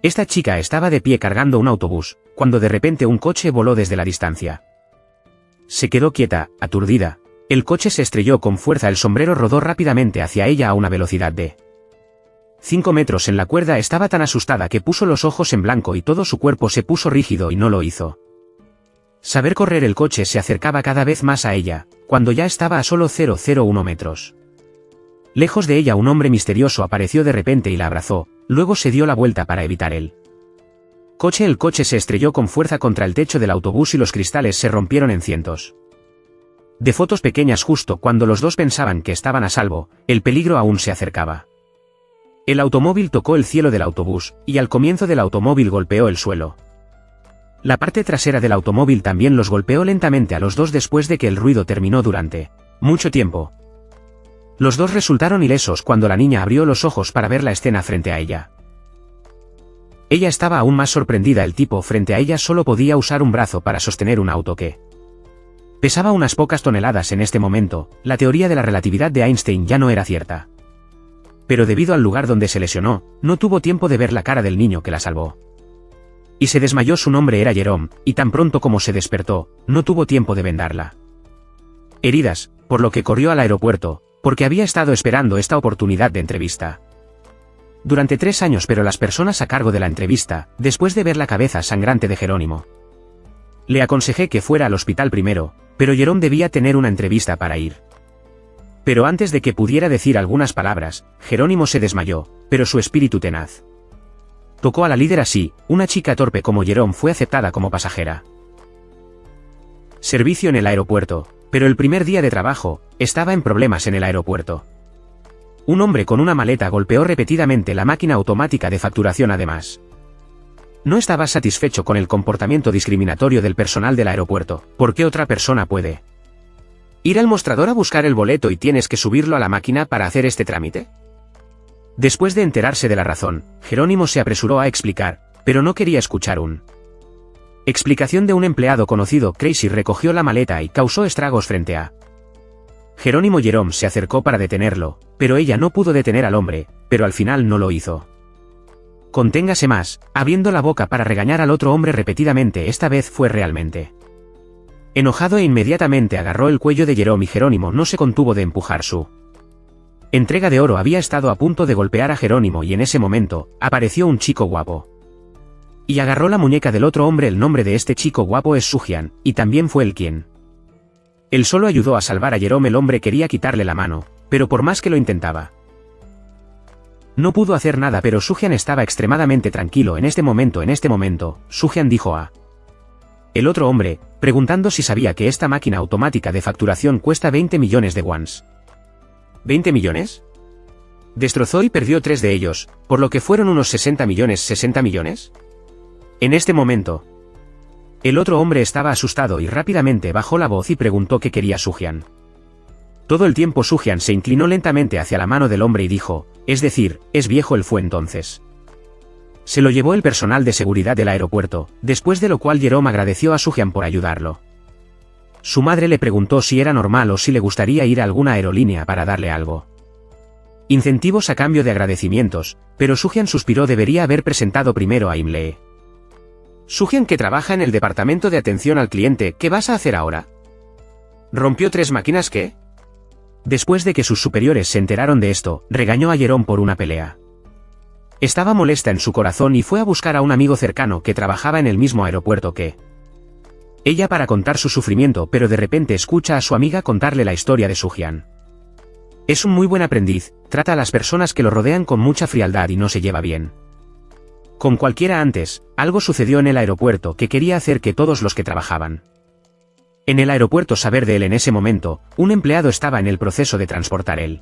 Esta chica estaba de pie cargando un autobús, cuando de repente un coche voló desde la distancia. Se quedó quieta, aturdida. El coche se estrelló con fuerza, el sombrero rodó rápidamente hacia ella a una velocidad de 5 metros en la cuerda. Estaba tan asustada que puso los ojos en blanco y todo su cuerpo se puso rígido y no lo hizo. Saber correr, el coche se acercaba cada vez más a ella, cuando ya estaba a solo 0,01 metros. Lejos de ella un hombre misterioso apareció de repente y la abrazó, luego se dio la vuelta para evitar el coche. El coche se estrelló con fuerza contra el techo del autobús y los cristales se rompieron en cientos de fotos pequeñas. Justo cuando los dos pensaban que estaban a salvo, el peligro aún se acercaba. El automóvil tocó el cielo del autobús, y al comienzo del automóvil golpeó el suelo. La parte trasera del automóvil también los golpeó lentamente a los dos después de que el ruido terminó durante mucho tiempo. Los dos resultaron ilesos cuando la niña abrió los ojos para ver la escena frente a ella. Ella estaba aún más sorprendida. El tipo frente a ella solo podía usar un brazo para sostener un auto que pesaba unas pocas toneladas en este momento. La teoría de la relatividad de Einstein ya no era cierta. Pero debido al lugar donde se lesionó, no tuvo tiempo de ver la cara del niño que la salvó. Y se desmayó. Su nombre era Jerome, y tan pronto como se despertó, no tuvo tiempo de vendarla. Heridas, por lo que corrió al aeropuerto, porque había estado esperando esta oportunidad de entrevista durante 3 años. Pero las personas a cargo de la entrevista, después de ver la cabeza sangrante de Jerónimo, le aconsejé que fuera al hospital primero, pero Jerome debía tener una entrevista para ir. Pero antes de que pudiera decir algunas palabras, Jerónimo se desmayó, pero su espíritu tenaz tocó a la líder. Así, una chica torpe como Jerome fue aceptada como pasajera. Servicio en el aeropuerto. Pero el primer día de trabajo, estaba en problemas en el aeropuerto. Un hombre con una maleta golpeó repetidamente la máquina automática de facturación. Además, no estaba satisfecho con el comportamiento discriminatorio del personal del aeropuerto. ¿Por qué otra persona puede ir al mostrador a buscar el boleto y tienes que subirlo a la máquina para hacer este trámite? Después de enterarse de la razón, Jerónimo se apresuró a explicar, pero no quería escuchar una explicación de un empleado conocido. Crazy recogió la maleta y causó estragos frente a Jerónimo. Jerome se acercó para detenerlo, pero ella no pudo detener al hombre, pero al final no lo hizo. Conténgase más, abriendo la boca para regañar al otro hombre repetidamente. Esta vez fue realmente enojado e inmediatamente agarró el cuello de Jerome y Jerónimo no se contuvo de empujar su entrega de oro. Había estado a punto de golpear a Jerónimo y en ese momento, apareció un chico guapo y agarró la muñeca del otro hombre. El nombre de este chico guapo es Soo-Hyun, y también fue él solo ayudó a salvar a Jerome. El hombre quería quitarle la mano, pero por más que lo intentaba, no pudo hacer nada. Pero Soo-Hyun estaba extremadamente tranquilo en este momento. Soo-Hyun dijo a el otro hombre, preguntando si sabía que esta máquina automática de facturación cuesta 20 millones de wons. ¿20 millones? Destrozó y perdió 3 de ellos, por lo que fueron unos 60 millones. ¿60 millones? En este momento, el otro hombre estaba asustado y rápidamente bajó la voz y preguntó qué quería Soo-Hyun. Todo el tiempo Soo-Hyun se inclinó lentamente hacia la mano del hombre y dijo, es decir, es viejo. Él fue entonces. Se lo llevó el personal de seguridad del aeropuerto, después de lo cual Jerome agradeció a Soo-Hyun por ayudarlo. Su madre le preguntó si era normal o si le gustaría ir a alguna aerolínea para darle algo. Incentivos a cambio de agradecimientos, pero Soo-Hyun suspiró. Debería haber presentado primero a Imlee. Soo-Hyun, que trabaja en el departamento de atención al cliente. ¿Qué vas a hacer ahora? ¿Rompió 3 máquinas qué? Después de que sus superiores se enteraron de esto, regañó a Jerome por una pelea. Estaba molesta en su corazón y fue a buscar a un amigo cercano que trabajaba en el mismo aeropuerto que ella para contar su sufrimiento, pero de repente escucha a su amiga contarle la historia de Soo-Hyun. Es un muy buen aprendiz, trata a las personas que lo rodean con mucha frialdad y no se lleva bien con cualquiera. Antes, algo sucedió en el aeropuerto que quería hacer que todos los que trabajaban en el aeropuerto saber de él. En ese momento, un empleado estaba en el proceso de transportar el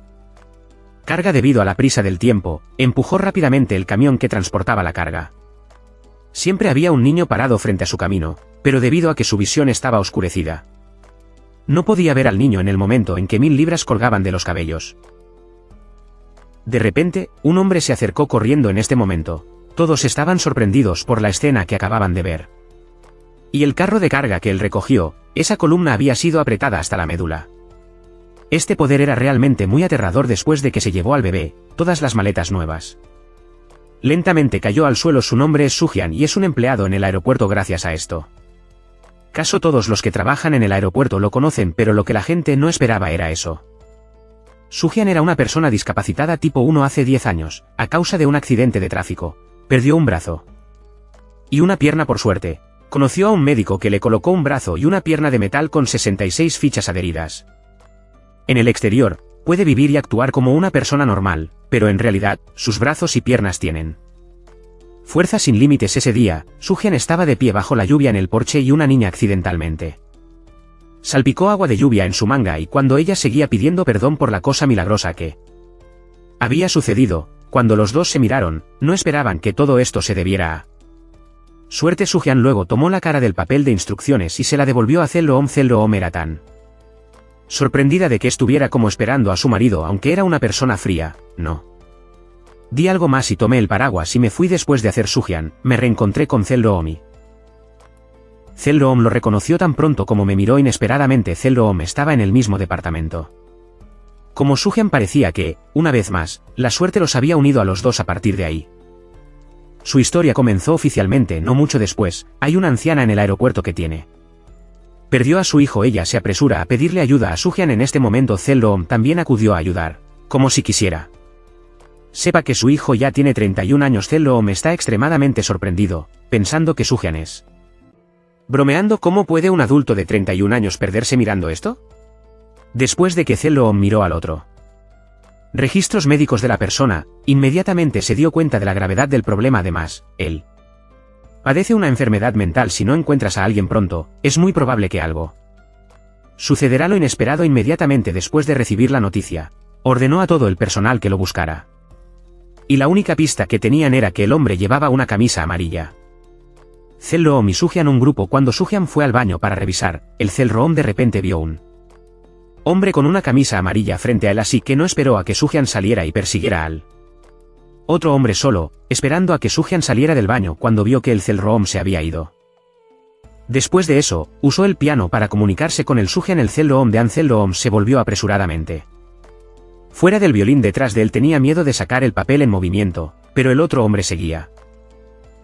carga. Debido a la prisa del tiempo, empujó rápidamente el camión que transportaba la carga. Siempre había un niño parado frente a su camino, pero debido a que su visión estaba oscurecida, no podía ver al niño en el momento en que 1000 libras colgaban de los cabellos. De repente, un hombre se acercó corriendo en este momento. Todos estaban sorprendidos por la escena que acababan de ver. Y el carro de carga que él recogió, esa columna había sido apretada hasta la médula. Este poder era realmente muy aterrador. Después de que se llevó al bebé, todas las maletas nuevas Lentamente cayó al suelo. Su nombre es Soo-hyun y es un empleado en el aeropuerto gracias a esto. Caso todos los que trabajan en el aeropuerto lo conocen, pero lo que la gente no esperaba era eso. Soo-hyun era una persona discapacitada tipo 1 hace 10 años, a causa de un accidente de tráfico. Perdió un brazo y una pierna por suerte. Conoció a un médico que le colocó un brazo y una pierna de metal con 66 fichas adheridas. En el exterior, puede vivir y actuar como una persona normal, pero en realidad, sus brazos y piernas tienen fuerza sin límites. Ese día, Soo-hyun estaba de pie bajo la lluvia en el porche y una niña accidentalmente salpicó agua de lluvia en su manga, y cuando ella seguía pidiendo perdón por la cosa milagrosa que había sucedido, cuando los dos se miraron, no esperaban que todo esto se debiera a suerte. Soo-hyun luego tomó la cara del papel de instrucciones y se la devolvió a Seo-eom. Seo-eom era tan sorprendida de que estuviera como esperando a su marido, aunque era una persona fría. No di algo más y tomé el paraguas y me fui. Después de hacer Soo-hyun, me reencontré con Seo-eom. Seo-eom lo reconoció tan pronto como me miró inesperadamente. Seo-eom estaba en el mismo departamento. Como Soo-hyun, parecía que, una vez más, la suerte los había unido a los dos a partir de ahí. Su historia comenzó oficialmente no mucho después. Hay una anciana en el aeropuerto que perdió a su hijo. Ella se apresura a pedirle ayuda a Soo-hyun. En este momento Seo-eom también acudió a ayudar, como si quisiera sepa que su hijo ya tiene 31 años. Seo-eom está extremadamente sorprendido, pensando que Soo-hyun es bromeando. ¿Cómo puede un adulto de 31 años perderse mirando esto? Después de que Seo-eom miró al otro registros médicos de la persona, inmediatamente se dio cuenta de la gravedad del problema. Además, él padece una enfermedad mental. Si no encuentras a alguien pronto, es muy probable que algo sucederá. Lo inesperado. Inmediatamente después de recibir la noticia, ordenó a todo el personal que lo buscara. Y la única pista que tenían era que el hombre llevaba una camisa amarilla. Seo-eom y Soo-hyun un grupo. Cuando Soo-hyun fue al baño para revisar, el Seo-eom de repente vio un hombre con una camisa amarilla frente a él, así que no esperó a que Soo-hyun saliera y persiguiera al otro hombre solo, esperando a que Soo-hyun saliera del baño cuando vio que el Seo-eom se había ido. Después de eso, usó el piano para comunicarse con el Soo-hyun. El Seo-eom de Seo-eom se volvió apresuradamente fuera del violín. Detrás de él tenía miedo de sacar el papel en movimiento, pero el otro hombre seguía.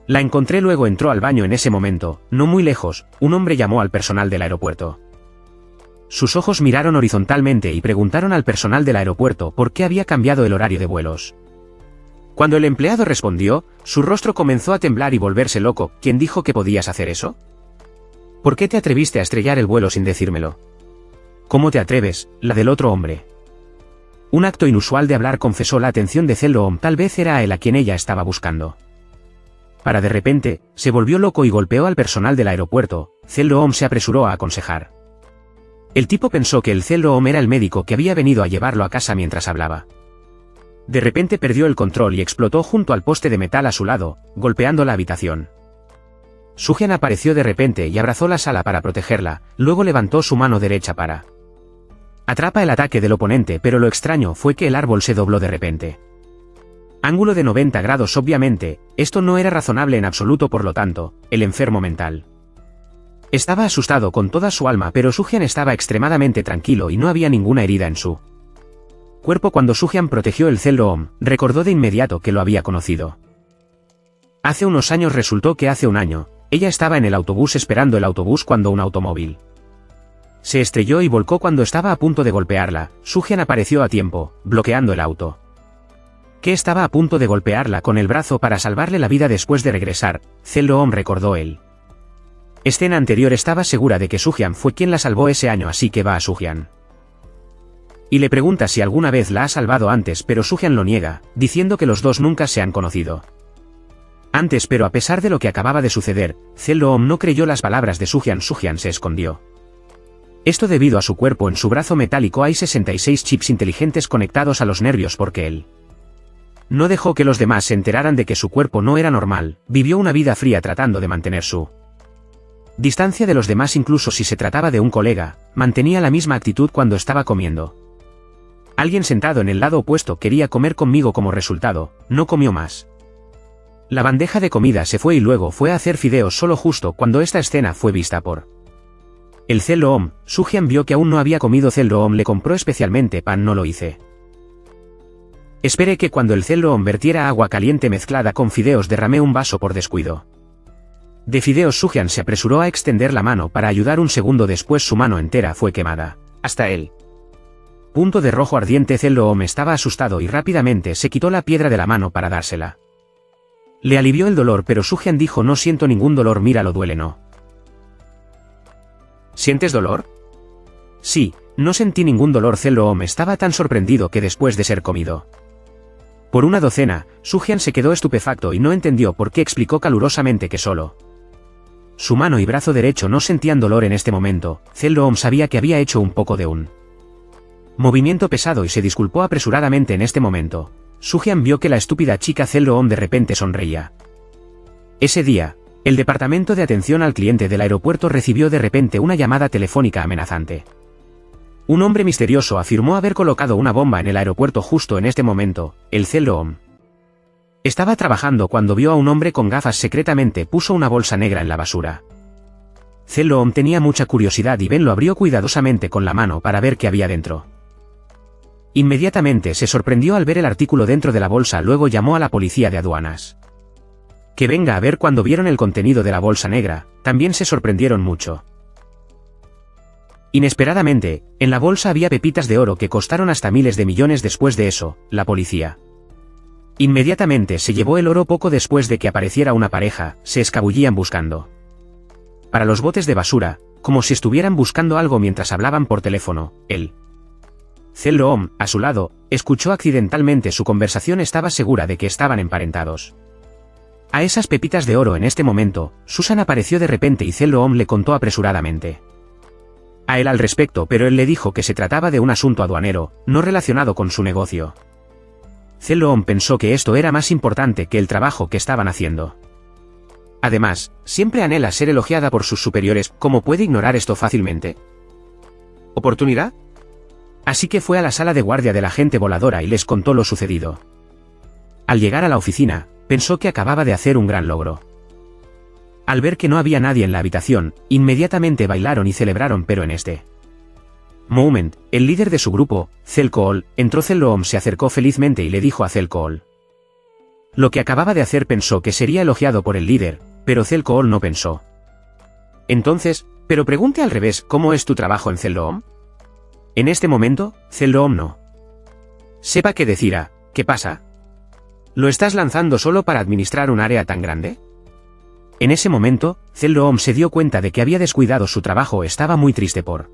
La encontré. Luego entró al baño. En ese momento, no muy lejos, un hombre llamó al personal del aeropuerto. Sus ojos miraron horizontalmente y preguntaron al personal del aeropuerto por qué había cambiado el horario de vuelos. Cuando el empleado respondió, su rostro comenzó a temblar y volverse loco. ¿Quién dijo que podías hacer eso? ¿Por qué te atreviste a estrellar el vuelo sin decírmelo? ¿Cómo te atreves? La del otro hombre. Un acto inusual de hablar confesó la atención de Seo-eom. Tal vez era a él a quien ella estaba buscando. De repente, se volvió loco y golpeó al personal del aeropuerto. Seo-eom se apresuró a aconsejar. El tipo pensó que el Seo-eom era el médico que había venido a llevarlo a casa mientras hablaba. De repente perdió el control y explotó junto al poste de metal a su lado, golpeando la habitación. Soo-hyun apareció de repente y abrazó la sala para protegerla, luego levantó su mano derecha para atrapa el ataque del oponente, pero lo extraño fue que el árbol se dobló de repente. Ángulo de 90 grados. Obviamente, esto no era razonable en absoluto. Por lo tanto, el enfermo mental estaba asustado con toda su alma, pero Soo-hyun estaba extremadamente tranquilo y no había ninguna herida en su cuerpo. Cuando Soo-hyun protegió el Seo-eom, recordó de inmediato que lo había conocido hace unos años. Resultó que hace un año, ella estaba en el autobús esperando el autobús cuando un automóvil se estrelló y volcó. Cuando estaba a punto de golpearla, Soo-hyun apareció a tiempo, bloqueando el auto que estaba a punto de golpearla con el brazo para salvarle la vida. Después de regresar, Seo-eom recordó él escena anterior. Estaba segura de que Soo-hyun fue quien la salvó ese año, así que va a Soo-hyun y le pregunta si alguna vez la ha salvado antes, pero Soo-hyun lo niega, diciendo que los dos nunca se han conocido antes. Pero a pesar de lo que acababa de suceder, Seo-eom no creyó las palabras de Soo-hyun. Soo-hyun se escondió. Esto debido a su cuerpo. En su brazo metálico hay 66 chips inteligentes conectados a los nervios porque él no dejó que los demás se enteraran de que su cuerpo no era normal. Vivió una vida fría tratando de mantener su distancia de los demás. Incluso si se trataba de un colega, mantenía la misma actitud cuando estaba comiendo. Alguien sentado en el lado opuesto quería comer conmigo. Como resultado, no comió más. La bandeja de comida se fue y luego fue a hacer fideos solo. Justo cuando esta escena fue vista por el Seo-eom, Soo-hyun vio que aún no había comido. Seo-eom le compró especialmente pan. No lo hice. Esperé que cuando el Zelloom vertiera agua caliente mezclada con fideos derramé un vaso por descuido. De fideos Soo-hyun se apresuró a extender la mano para ayudar. Un segundo después su mano entera fue quemada. Hasta él. Punto de rojo ardiente. Zelloom estaba asustado y rápidamente se quitó la piedra de la mano para dársela. Le alivió el dolor, pero Soo-hyun dijo: no siento ningún dolor. Míralo, duele, ¿no? ¿Sientes dolor? Sí, no sentí ningún dolor. Zelloom estaba tan sorprendido que después de ser comido por una docena, Soo-hyun se quedó estupefacto y no entendió por qué. Explicó calurosamente que solo su mano y brazo derecho no sentían dolor en este momento. Zelloom sabía que había hecho un poco de un movimiento pesado y se disculpó apresuradamente. En este momento, Soo-hyun vio que la estúpida chica Zelloom de repente sonreía. Ese día, el departamento de atención al cliente del aeropuerto recibió de repente una llamada telefónica amenazante. Un hombre misterioso afirmó haber colocado una bomba en el aeropuerto. Justo en este momento, el Zelloom estaba trabajando cuando vio a un hombre con gafas. Secretamente puso una bolsa negra en la basura. Zelloom tenía mucha curiosidad y Ben lo abrió cuidadosamente con la mano para ver qué había dentro. Inmediatamente se sorprendió al ver el artículo dentro de la bolsa. Luego llamó a la policía de aduanas que venga a ver. Cuando vieron el contenido de la bolsa negra, también se sorprendieron mucho. Inesperadamente, en la bolsa había pepitas de oro que costaron hasta miles de millones. Después de eso, la policía inmediatamente se llevó el oro. Poco después de que apareciera una pareja, se escabullían buscando para los botes de basura, como si estuvieran buscando algo mientras hablaban por teléfono. El Zelloom, a su lado, escuchó accidentalmente su conversación. Estaba segura de que estaban emparentados a esas pepitas de oro. En este momento, Susan apareció de repente y Zelloom le contó apresuradamente a él al respecto, pero él le dijo que se trataba de un asunto aduanero, no relacionado con su negocio. Zelloom pensó que esto era más importante que el trabajo que estaban haciendo. Además, siempre anhela ser elogiada por sus superiores. ¿Cómo puede ignorar esto fácilmente? ¿Oportunidad? Así que fue a la sala de guardia de la agente voladora y les contó lo sucedido. Al llegar a la oficina, pensó que acababa de hacer un gran logro. Al ver que no había nadie en la habitación, inmediatamente bailaron y celebraron, pero en este moment, el líder de su grupo, Zelcool, entró. Zelloom se acercó felizmente y le dijo a Zelcool lo que acababa de hacer. Pensó que sería elogiado por el líder, pero Zelcool no pensó. Entonces, pero pregunte al revés: ¿cómo es tu trabajo en Zelloom? En este momento, Zelloom no sepa qué decir. ¿Qué pasa? ¿Lo estás lanzando solo para administrar un área tan grande? En ese momento, Zelloom se dio cuenta de que había descuidado su trabajo. Estaba muy triste por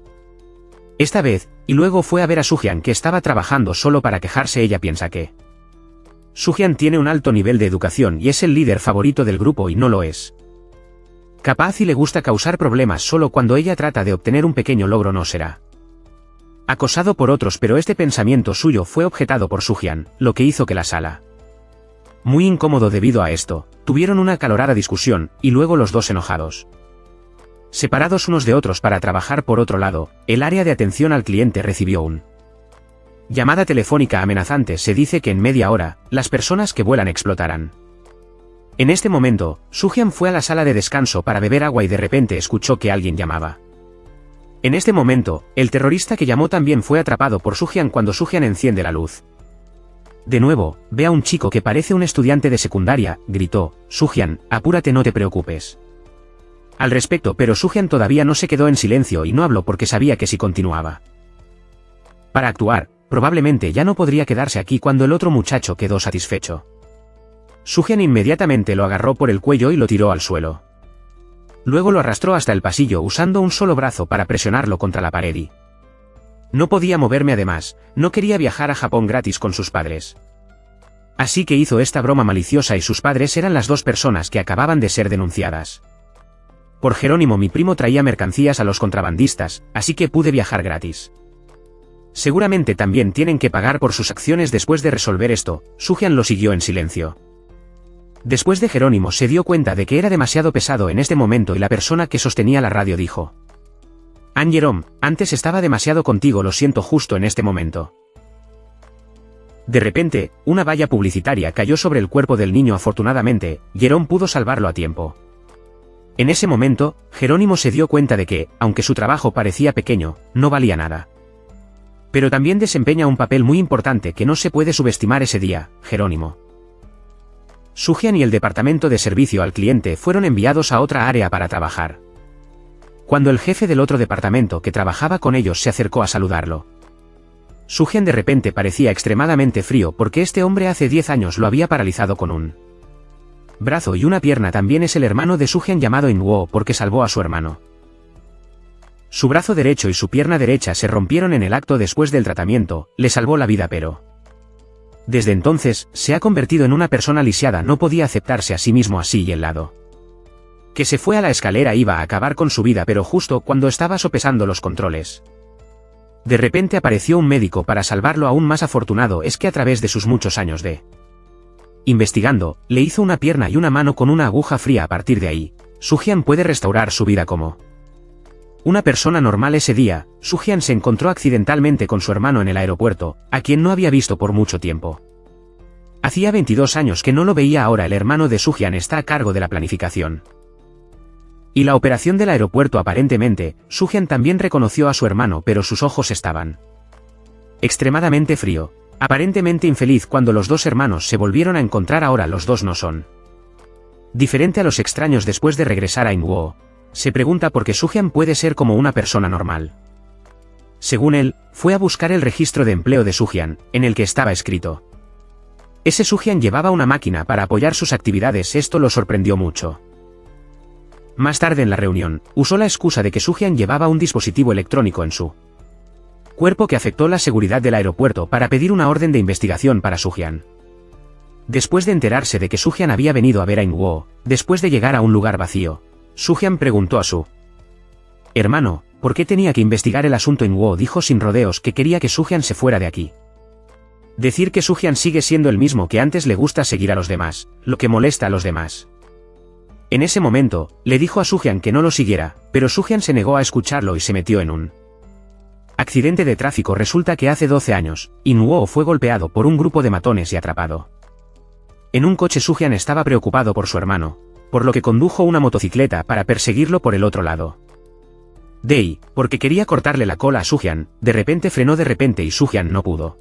esta vez, y luego fue a ver a Soo-hyun que estaba trabajando solo para quejarse. Ella piensa que Soo-hyun tiene un alto nivel de educación y es el líder favorito del grupo y no lo es capaz y le gusta causar problemas. Solo cuando ella trata de obtener un pequeño logro no será acosado por otros, pero este pensamiento suyo fue objetado por Soo-hyun, lo que hizo que la sala muy incómodo. Debido a esto, tuvieron una acalorada discusión, y luego los dos enojados separados unos de otros para trabajar. Por otro lado, el área de atención al cliente recibió una llamada telefónica amenazante. Se dice que en media hora, las personas que vuelan explotarán. En este momento, Soo-hyun fue a la sala de descanso para beber agua y de repente escuchó que alguien llamaba. En este momento, el terrorista que llamó también fue atrapado por Soo-hyun. Cuando Soo-hyun enciende la luz de nuevo, ve a un chico que parece un estudiante de secundaria. Gritó: Soo-hyun, apúrate, no te preocupes al respecto, pero Soo-hyun todavía no se quedó en silencio y no habló porque sabía que si continuaba para actuar, probablemente ya no podría quedarse aquí. Cuando el otro muchacho quedó satisfecho, Soo-hyun inmediatamente lo agarró por el cuello y lo tiró al suelo. Luego lo arrastró hasta el pasillo usando un solo brazo para presionarlo contra la pared y no podía moverme. Además, no quería viajar a Japón gratis con sus padres. Así que hizo esta broma maliciosa y sus padres eran las dos personas que acababan de ser denunciadas por Jerónimo. Mi primo traía mercancías a los contrabandistas, así que pude viajar gratis. Seguramente también tienen que pagar por sus acciones. Después de resolver esto, Soo-hyun lo siguió en silencio. Después de Jerónimo se dio cuenta de que era demasiado pesado en este momento y la persona que sostenía la radio dijo: Jerome, antes estaba demasiado contigo, lo siento. Justo en este momento, de repente, una valla publicitaria cayó sobre el cuerpo del niño. Afortunadamente, Jerome pudo salvarlo a tiempo. En ese momento, Jerónimo se dio cuenta de que, aunque su trabajo parecía pequeño, no valía nada. Pero también desempeña un papel muy importante que no se puede subestimar ese día, Jerónimo. Soo-hyun y el departamento de servicio al cliente fueron enviados a otra área para trabajar. Cuando el jefe del otro departamento que trabajaba con ellos se acercó a saludarlo, Soo-hyun de repente parecía extremadamente frío porque este hombre hace 10 años lo había paralizado con un brazo y una pierna. También es el hermano de Soo-hyun llamado In-woo porque salvó a su hermano. Su brazo derecho y su pierna derecha se rompieron en el acto después del tratamiento, le salvó la vida pero desde entonces, se ha convertido en una persona lisiada. No podía aceptarse a sí mismo así y el lado que se fue a la escalera iba a acabar con su vida, pero justo cuando estaba sopesando los controles, de repente apareció un médico para salvarlo. Aún más afortunado es que a través de sus muchos años de investigando, le hizo una pierna y una mano con una aguja fría. A partir de ahí, Soo-hyun puede restaurar su vida como una persona normal. Ese día, Soo-hyun se encontró accidentalmente con su hermano en el aeropuerto, a quien no había visto por mucho tiempo. Hacía 22 años que no lo veía. Ahora el hermano de Soo-hyun está a cargo de la planificación y la operación del aeropuerto. Aparentemente, Soo-hyun también reconoció a su hermano, pero sus ojos estaban extremadamente frío, aparentemente infeliz cuando los dos hermanos se volvieron a encontrar. Ahora los dos no son diferente a los extraños. Después de regresar a In-woo, se pregunta por qué Soo-hyun puede ser como una persona normal. Según él, fue a buscar el registro de empleo de Soo-hyun, en el que estaba escrito. Ese Soo-hyun llevaba una máquina para apoyar sus actividades. Esto lo sorprendió mucho. Más tarde en la reunión, usó la excusa de que Soo-hyun llevaba un dispositivo electrónico en su cuerpo que afectó la seguridad del aeropuerto para pedir una orden de investigación para Soo-hyun. Después de enterarse de que Soo-hyun había venido a ver a In-woo, después de llegar a un lugar vacío, Soo-hyun preguntó a su hermano, ¿por qué tenía que investigar el asunto? In-woo dijo sin rodeos que quería que Soo-hyun se fuera de aquí. Decir que Soo-hyun sigue siendo el mismo que antes. Le gusta seguir a los demás, lo que molesta a los demás. En ese momento, le dijo a Soo-hyun que no lo siguiera, pero Soo-hyun se negó a escucharlo y se metió en un accidente de tráfico. Resulta que hace 12 años, In-woo fue golpeado por un grupo de matones y atrapado en un coche. Soo-hyun estaba preocupado por su hermano, por lo que condujo una motocicleta para perseguirlo por el otro lado de ahí, porque quería cortarle la cola a Soo-hyun. De repente frenó y Soo-hyun no pudo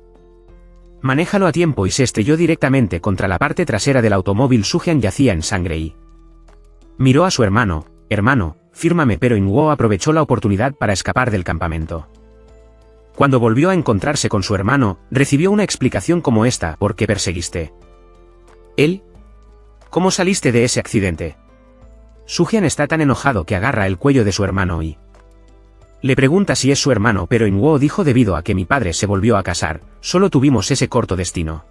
manéjalo a tiempo y se estrelló directamente contra la parte trasera del automóvil. Soo-hyun yacía en sangre y miró a su hermano, fírmame, pero In-woo aprovechó la oportunidad para escapar del campamento. Cuando volvió a encontrarse con su hermano, recibió una explicación como esta: ¿por qué perseguiste él? ¿Cómo saliste de ese accidente? Soo-hyun está tan enojado que agarra el cuello de su hermano y le pregunta si es su hermano, pero In-woo dijo: debido a que mi padre se volvió a casar, solo tuvimos ese corto destino.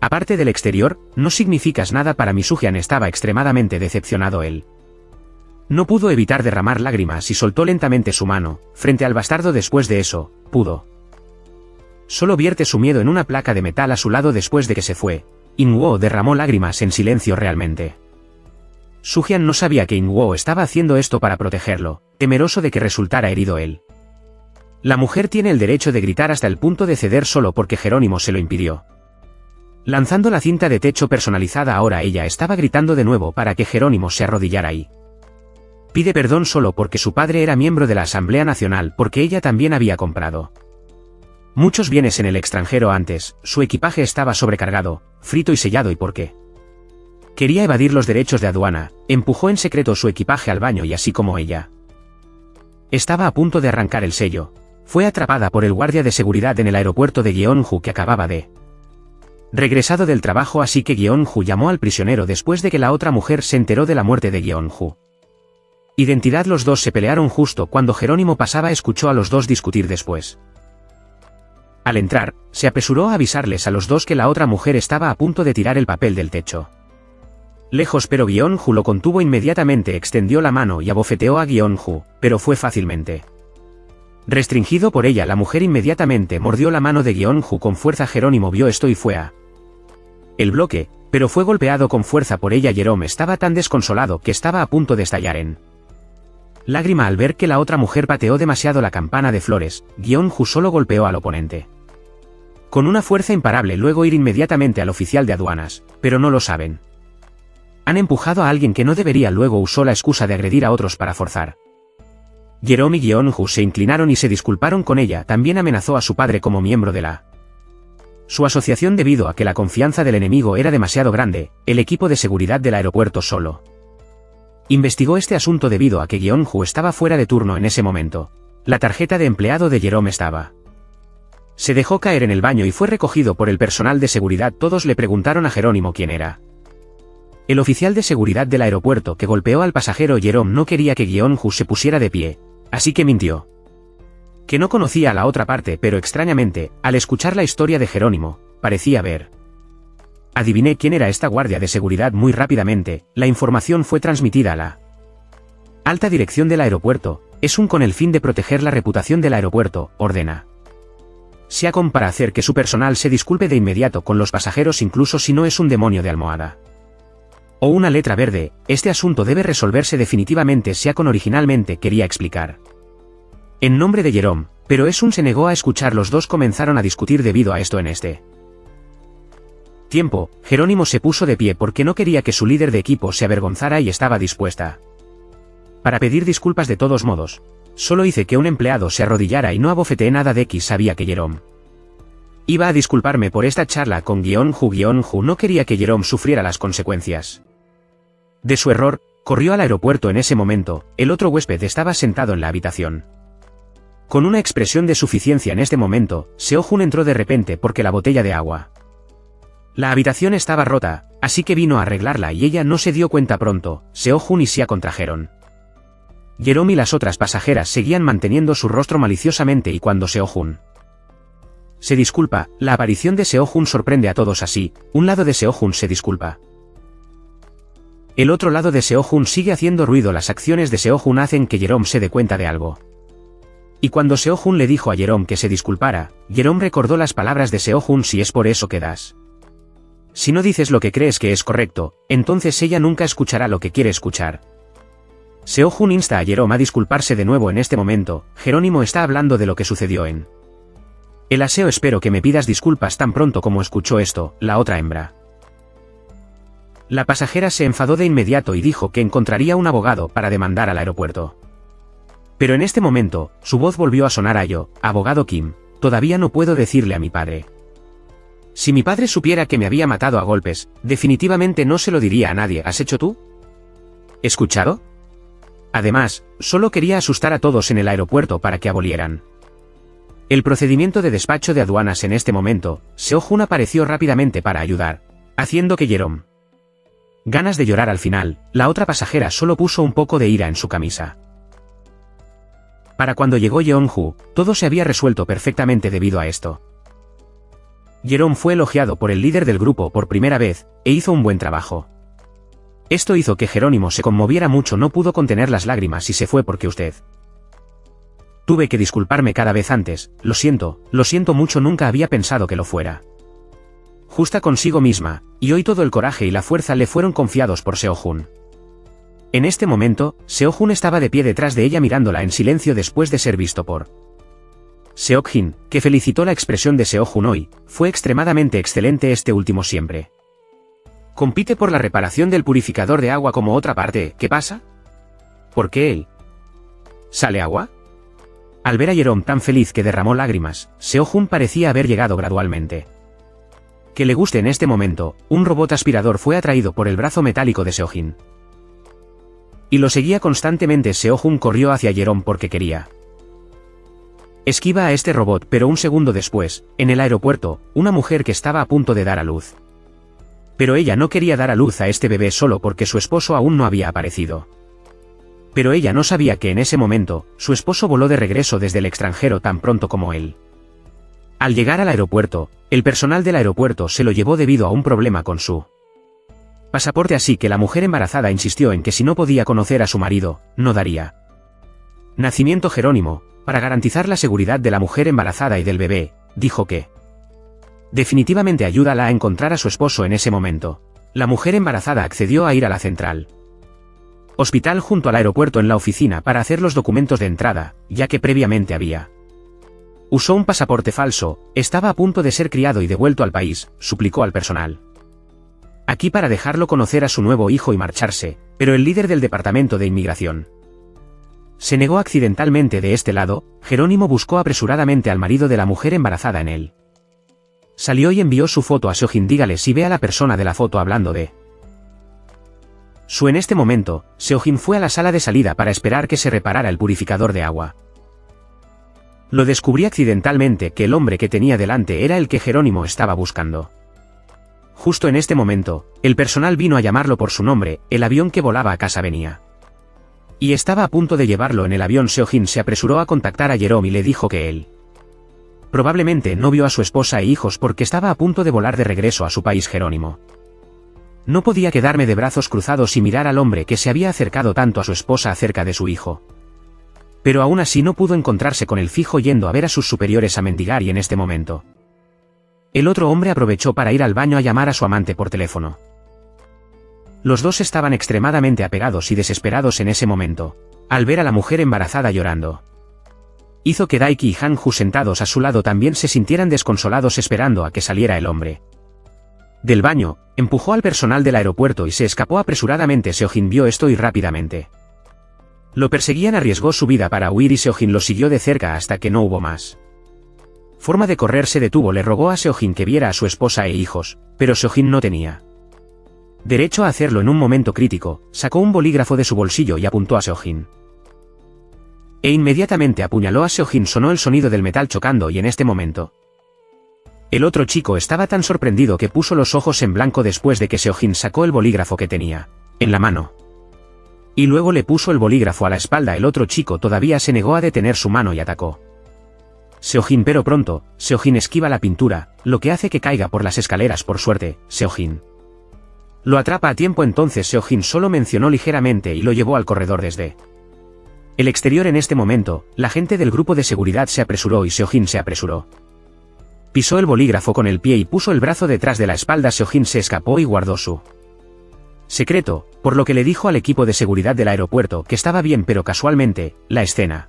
Aparte del exterior, no significas nada para mí. Soo-hyun estaba extremadamente decepcionado. Él no pudo evitar derramar lágrimas y soltó lentamente su mano frente al bastardo. Después de eso, pudo solo vierte su miedo en una placa de metal a su lado. Después de que se fue, In-woo derramó lágrimas en silencio. Realmente, Soo-hyun no sabía que In-woo estaba haciendo esto para protegerlo, temeroso de que resultara herido él. La mujer tiene el derecho de gritar hasta el punto de ceder solo porque Jerónimo se lo impidió. Lanzando la cinta de techo personalizada, ahora ella estaba gritando de nuevo para que Jerónimo se arrodillara ahí. Pide perdón solo porque su padre era miembro de la Asamblea Nacional, porque ella también había comprado muchos bienes en el extranjero antes. Su equipaje estaba sobrecargado, frito y sellado, y porque quería evadir los derechos de aduana, empujó en secreto su equipaje al baño y así como ella estaba a punto de arrancar el sello, fue atrapada por el guardia de seguridad en el aeropuerto de Gyeongju, que acababa de regresado del trabajo. Así que Gyeongju llamó al prisionero después de que la otra mujer se enteró de la muerte de Gyeongju. Identidad: los dos se pelearon justo cuando Jerónimo pasaba. Escuchó a los dos discutir después. Al entrar, se apresuró a avisarles a los dos que la otra mujer estaba a punto de tirar el papel del techo. Lejos, pero Gyeongju lo contuvo inmediatamente. Extendió la mano y abofeteó a Gyeongju, pero fue fácilmente restringido por ella. La mujer inmediatamente mordió la mano de Gyeongju con fuerza. Jerónimo vio esto y fue a el bloque, pero fue golpeado con fuerza por ella. Jerome estaba tan desconsolado que estaba a punto de estallar en lágrima al ver que la otra mujer pateó demasiado la campana de flores. Gyeongju solo golpeó al oponente con una fuerza imparable, luego ir inmediatamente al oficial de aduanas, pero no lo saben. Han empujado a alguien que no debería. Luego usó la excusa de agredir a otros para forzar Jerome y Yeon-ju se inclinaron y se disculparon con ella. También amenazó a su padre como miembro de su asociación debido a que la confianza del enemigo era demasiado grande. El equipo de seguridad del aeropuerto solo investigó este asunto debido a que Yeon-ju estaba fuera de turno en ese momento. La tarjeta de empleado de Jerome estaba. Se dejó caer en el baño y fue recogido por el personal de seguridad. Todos le preguntaron a Jerónimo quién era. El oficial de seguridad del aeropuerto que golpeó al pasajero Jerome no quería que Yeon-ju se pusiera de pie, así que mintió. Que no conocía a la otra parte, pero extrañamente, al escuchar la historia de Jerónimo, parecía ver. Adiviné quién era esta guardia de seguridad muy rápidamente. La información fue transmitida a la alta dirección del aeropuerto. Es con el fin de proteger la reputación del aeropuerto, ordena Seacon para hacer que su personal se disculpe de inmediato con los pasajeros incluso si no es un demonio de almohada o una letra verde. Este asunto debe resolverse definitivamente. Seacon originalmente quería explicar en nombre de Jerome, pero se negó a escuchar. Los dos comenzaron a discutir debido a esto. En este tiempo, Jerónimo se puso de pie porque no quería que su líder de equipo se avergonzara y estaba dispuesta para pedir disculpas de todos modos. Solo hice que un empleado se arrodillara y no abofeteé nada de X. Sabía que Jerome iba a disculparme por esta charla con Yeon-ju. Yeon-ju no quería que Jerome sufriera las consecuencias de su error. Corrió al aeropuerto en ese momento. El otro huésped estaba sentado en la habitación con una expresión de suficiencia. En este momento, Seo-jun entró de repente porque la botella de agua. La habitación estaba rota, así que vino a arreglarla y ella no se dio cuenta pronto. Seo-jun y Sia contrajeron. Jerome y las otras pasajeras seguían manteniendo su rostro maliciosamente y cuando Seo-jun se disculpa, la aparición de Seo-jun sorprende a todos así. Un lado de Seo-jun se disculpa. El otro lado de Seo-jun sigue haciendo ruido. Las acciones de Seo-jun hacen que Jerome se dé cuenta de algo. Y cuando Seo-jun le dijo a Jerome que se disculpara, Jerome recordó las palabras de Seo-jun: si es por eso que das. Si no dices lo que crees que es correcto, entonces ella nunca escuchará lo que quiere escuchar. Seo-jun insta a Jerome a disculparse de nuevo. En este momento, Jerónimo está hablando de lo que sucedió en el aseo. Espero que me pidas disculpas. Tan pronto como escuchó esto, la otra hembra. La pasajera se enfadó de inmediato y dijo que encontraría un abogado para demandar al aeropuerto. Pero en este momento, su voz volvió a sonar a yo: abogado Kim, todavía no puedo decirle a mi padre. Si mi padre supiera que me había matado a golpes, definitivamente no se lo diría a nadie. ¿Has hecho tú? ¿Escuchado? Además, solo quería asustar a todos en el aeropuerto para que abolieran el procedimiento de despacho de aduanas. En este momento, Seo-jun apareció rápidamente para ayudar, haciendo que Jerome ganas de llorar al final. La otra pasajera solo puso un poco de ira en su camisa. Para cuando llegó Yeon-ju, todo se había resuelto perfectamente debido a esto. Jerome fue elogiado por el líder del grupo por primera vez, e hizo un buen trabajo. Esto hizo que Jerónimo se conmoviera mucho. No pudo contener las lágrimas y se fue porque usted. Tuve que disculparme cada vez antes. Lo siento mucho. Nunca había pensado que lo fuera. Justa consigo misma, y hoy todo el coraje y la fuerza le fueron confiados por Seo-jun. En este momento, Seo-jun estaba de pie detrás de ella mirándola en silencio después de ser visto por Seok-jin, que felicitó la expresión de Seo-jun hoy. Fue extremadamente excelente. Este último siempre compite por la reparación del purificador de agua como otra parte. ¿Qué pasa? ¿Por qué él? ¿Sale agua? Al ver a Jerome tan feliz que derramó lágrimas, Seo-jun parecía haber llegado gradualmente. Que le guste. En este momento, un robot aspirador fue atraído por el brazo metálico de Seo-jin. Y lo seguía constantemente. Seo-jun corrió hacia Jerome porque quería esquiva a este robot, pero un segundo después, en el aeropuerto, una mujer que estaba a punto de dar a luz. Pero ella no quería dar a luz a este bebé solo porque su esposo aún no había aparecido. Pero ella no sabía que en ese momento, su esposo voló de regreso desde el extranjero tan pronto como él. Al llegar al aeropuerto, el personal del aeropuerto se lo llevó debido a un problema con su pasaporte, así que la mujer embarazada insistió en que si no podía conocer a su marido, no daría nacimiento. Jerónimo, para garantizar la seguridad de la mujer embarazada y del bebé, dijo que definitivamente ayúdala a encontrar a su esposo. En ese momento, la mujer embarazada accedió a ir a la central hospital junto al aeropuerto en la oficina para hacer los documentos de entrada, ya que previamente usó un pasaporte falso. Estaba a punto de ser criado y devuelto al país, suplicó al personal aquí para dejarlo conocer a su nuevo hijo y marcharse, pero el líder del departamento de inmigración Se negó accidentalmente de este lado. Jerónimo buscó apresuradamente al marido de la mujer embarazada en él. Salió y envió su foto a Seojin. Dígale si ve a la persona de la foto hablando de su. En este momento, Seojin fue a la sala de salida para esperar que se reparara el purificador de agua. Lo descubrí accidentalmente que el hombre que tenía delante era el que Jerónimo estaba buscando. Justo en este momento, el personal vino a llamarlo por su nombre. El avión que volaba a casa venía. Y estaba a punto de llevarlo en el avión. Seojin se apresuró a contactar a Jerome y le dijo que él probablemente no vio a su esposa e hijos porque estaba a punto de volar de regreso a su país. Jerónimo no podía quedarme de brazos cruzados y mirar al hombre que se había acercado tanto a su esposa acerca de su hijo. Pero aún así no pudo encontrarse con el fijo yendo a ver a sus superiores a mendigar, y en este momento el otro hombre aprovechó para ir al baño a llamar a su amante por teléfono. Los dos estaban extremadamente apegados y desesperados en ese momento, al ver a la mujer embarazada llorando. Hizo que Daiki y Han-ju sentados a su lado también se sintieran desconsolados esperando a que saliera el hombre del baño. Empujó al personal del aeropuerto y se escapó apresuradamente. Seojin vio esto y rápidamente lo perseguían. Arriesgó su vida para huir y Seojin lo siguió de cerca hasta que no hubo más forma de correr. Se detuvo. Le rogó a Seojin que viera a su esposa e hijos, pero Seojin no tenía derecho a hacerlo. En un momento crítico, sacó un bolígrafo de su bolsillo y apuntó a Seojin. E inmediatamente apuñaló a Seojin. Sonó el sonido del metal chocando y en este momento el otro chico estaba tan sorprendido que puso los ojos en blanco después de que Seojin sacó el bolígrafo que tenía en la mano. Y luego le puso el bolígrafo a la espalda. El otro chico todavía se negó a detener su mano y atacó Seojin, pero pronto, Seojin esquiva la pintura, lo que hace que caiga por las escaleras. Por suerte, Seojin lo atrapa a tiempo. Entonces Seojin solo mencionó ligeramente y lo llevó al corredor desde el exterior. En este momento, la gente del grupo de seguridad se apresuró y Seojin se apresuró. Pisó el bolígrafo con el pie y puso el brazo detrás de la espalda. Seojin se escapó y guardó su secreto, por lo que le dijo al equipo de seguridad del aeropuerto que estaba bien, pero casualmente, la escena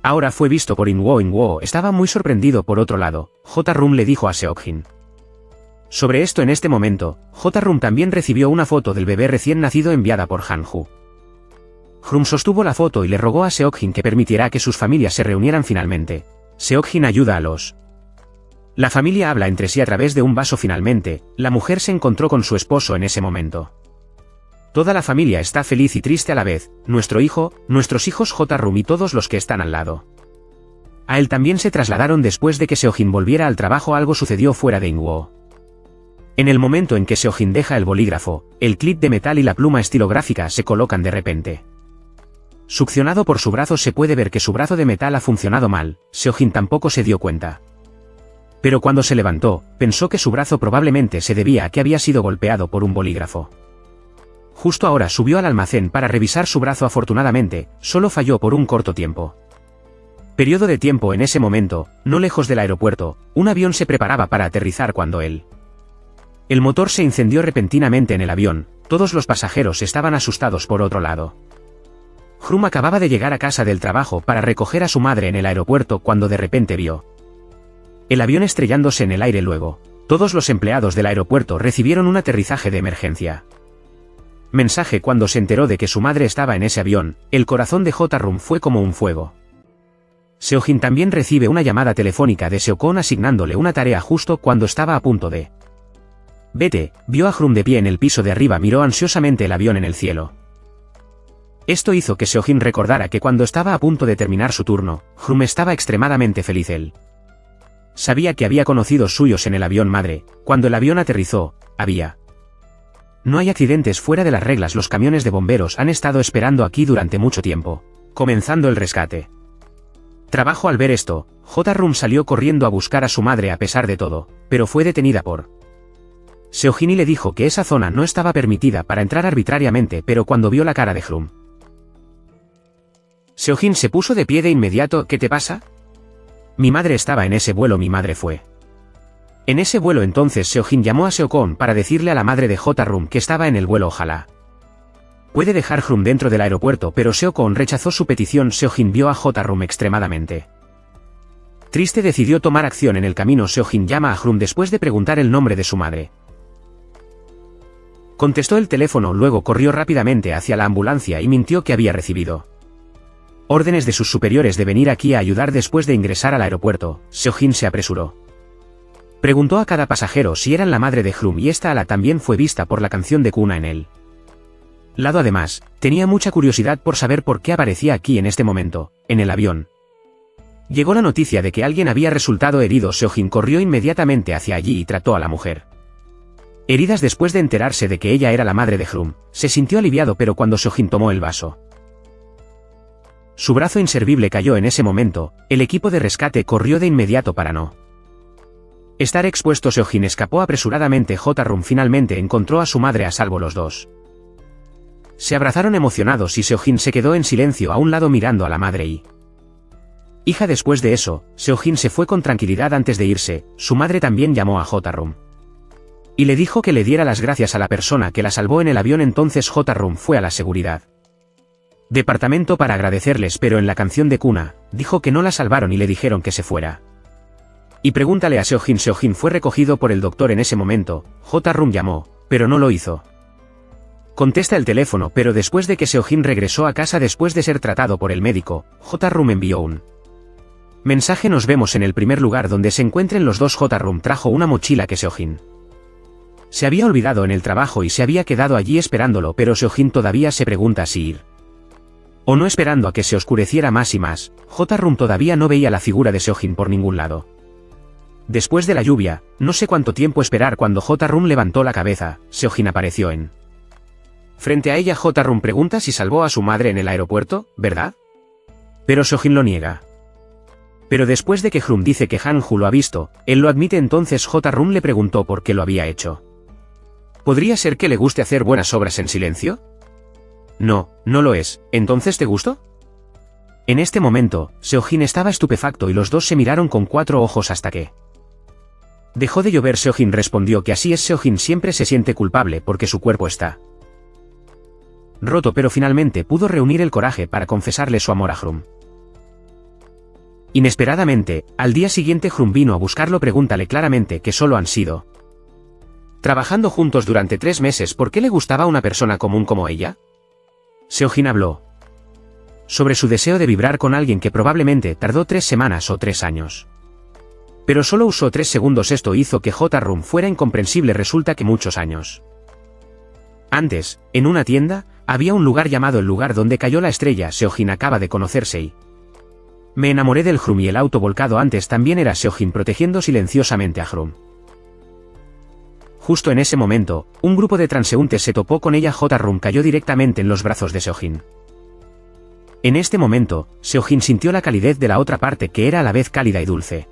ahora fue visto por In-woo. In-woo estaba muy sorprendido. Por otro lado, J-Room le dijo a Seojin sobre esto. En este momento, J-Room también recibió una foto del bebé recién nacido enviada por Han-ju. Jrum sostuvo la foto y le rogó a Seojin que permitiera que sus familias se reunieran finalmente. Seojin ayuda a la familia habla entre sí a través de un vaso. Finalmente, la mujer se encontró con su esposo en ese momento. Toda la familia está feliz y triste a la vez, nuestro hijo, nuestros hijos J-Room y todos los que están al lado. A él también se trasladaron después de que Seojin volviera al trabajo. Algo sucedió fuera de In-woo. En el momento en que Seojin deja el bolígrafo, el clip de metal y la pluma estilográfica se colocan de repente. Succionado por su brazo, se puede ver que su brazo de metal ha funcionado mal. Seojin tampoco se dio cuenta. Pero cuando se levantó, pensó que su brazo probablemente se debía a que había sido golpeado por un bolígrafo. Justo ahora subió al almacén para revisar su brazo. Afortunadamente, solo falló por un corto tiempo. Periodo de tiempo. En ese momento, no lejos del aeropuerto, un avión se preparaba para aterrizar cuando el motor se incendió repentinamente en el avión. Todos los pasajeros estaban asustados. Por otro lado, Jrum acababa de llegar a casa del trabajo para recoger a su madre en el aeropuerto cuando de repente vio el avión estrellándose en el aire. Luego, todos los empleados del aeropuerto recibieron un aterrizaje de emergencia. Mensaje. Cuando se enteró de que su madre estaba en ese avión, el corazón de J-Room fue como un fuego. Seojin también recibe una llamada telefónica de Seokon asignándole una tarea justo cuando estaba a punto de vete. Vio a Jrum de pie en el piso de arriba. Miró ansiosamente el avión en el cielo. Esto hizo que Seojin recordara que cuando estaba a punto de terminar su turno, Jrum estaba extremadamente feliz. Él sabía que había conocidos suyos en el avión madre. Cuando el avión aterrizó, no hay accidentes fuera de las reglas. Los camiones de bomberos han estado esperando aquí durante mucho tiempo, comenzando el rescate. Trabajo. Al ver esto, J-Room salió corriendo a buscar a su madre a pesar de todo, pero fue detenida por Seojin y le dijo que esa zona no estaba permitida para entrar arbitrariamente. Pero cuando vio la cara de Jrum, Seojin se puso de pie de inmediato. ¿Qué te pasa? Mi madre estaba en ese vuelo. Mi madre fue en ese vuelo. Entonces Seojin llamó a Seokon para decirle a la madre de J-Room que estaba en el vuelo. Ojalá puede dejar Jrum dentro del aeropuerto, pero Seokon rechazó su petición. Seojin vio a J-Room extremadamente triste. Decidió tomar acción. En el camino Seojin llama a Jrum después de preguntar el nombre de su madre. Contestó el teléfono. Luego corrió rápidamente hacia la ambulancia y mintió que había recibido órdenes de sus superiores de venir aquí a ayudar después de ingresar al aeropuerto. Seo-jin se apresuró. Preguntó a cada pasajero si eran la madre de Hrum y esta ala también fue vista por la canción de cuna en él. Lado además, tenía mucha curiosidad por saber por qué aparecía aquí en este momento, en el avión. Llegó la noticia de que alguien había resultado herido. Seo-jin corrió inmediatamente hacia allí y trató a la mujer. Heridas después de enterarse de que ella era la madre de Hrum, se sintió aliviado pero cuando Seo-jin tomó el vaso. Su brazo inservible cayó en ese momento, el equipo de rescate corrió de inmediato para no estar expuesto. Seo-jin escapó apresuradamente. J-Rum finalmente encontró a su madre a salvo. Los dos se abrazaron emocionados y Seo-jin se quedó en silencio a un lado mirando a la madre y hija. Después de eso, Seo-jin se fue con tranquilidad. Antes de irse, su madre también llamó a J-Rum y le dijo que le diera las gracias a la persona que la salvó en el avión. Entonces J-Rum fue a la seguridad departamento para agradecerles, pero en la canción de cuna, dijo que no la salvaron y le dijeron que se fuera. Y pregúntale a Seo-jin. Seo-jin fue recogido por el doctor en ese momento. J-Rum llamó, pero no lo hizo. Contesta el teléfono, pero después de que Seo-jin regresó a casa después de ser tratado por el médico, J-Rum envió un mensaje: nos vemos en el primer lugar donde se encuentren los dos. J-Rum trajo una mochila que Seo-jin se había olvidado en el trabajo y se había quedado allí esperándolo, pero Seo-jin todavía se pregunta si ir o no. Esperando a que se oscureciera más y más, J-Rum todavía no veía la figura de Seo-jin por ningún lado. Después de la lluvia, no sé cuánto tiempo esperar. Cuando J-Rum levantó la cabeza, Seo-jin apareció en frente a ella. J-Rum pregunta si salvó a su madre en el aeropuerto, ¿verdad? Pero Seo-jin lo niega. Pero después de que Hrum dice que Han-ju lo ha visto, él lo admite. Entonces J-Rum le preguntó por qué lo había hecho. ¿Podría ser que le guste hacer buenas obras en silencio? No, no lo es. ¿Entonces te gustó? En este momento, Seo-jin estaba estupefacto y los dos se miraron con 4 ojos hasta que dejó de llover. Seo-jin respondió que así es. Seo-jin siempre se siente culpable porque su cuerpo está roto, pero finalmente pudo reunir el coraje para confesarle su amor a Hrum. Inesperadamente, al día siguiente Hrum vino a buscarlo. Pregúntale claramente que solo han sido trabajando juntos durante 3 meses. ¿Por qué le gustaba una persona común como ella? Seo-jin habló sobre su deseo de vibrar con alguien que probablemente tardó 3 semanas o 3 años. Pero solo usó 3 segundos. Esto hizo que J-Rum fuera incomprensible. Resulta que muchos años antes, en una tienda, había un lugar llamado el lugar donde cayó la estrella. Seo-jin acaba de conocerse y me enamoré del Hrum y el auto volcado antes también era Seo-jin protegiendo silenciosamente a Hrum. Justo en ese momento, un grupo de transeúntes se topó con ella. J-Rum cayó directamente en los brazos de Seo-jin. En este momento, Seo-jin sintió la calidez de la otra parte que era a la vez cálida y dulce.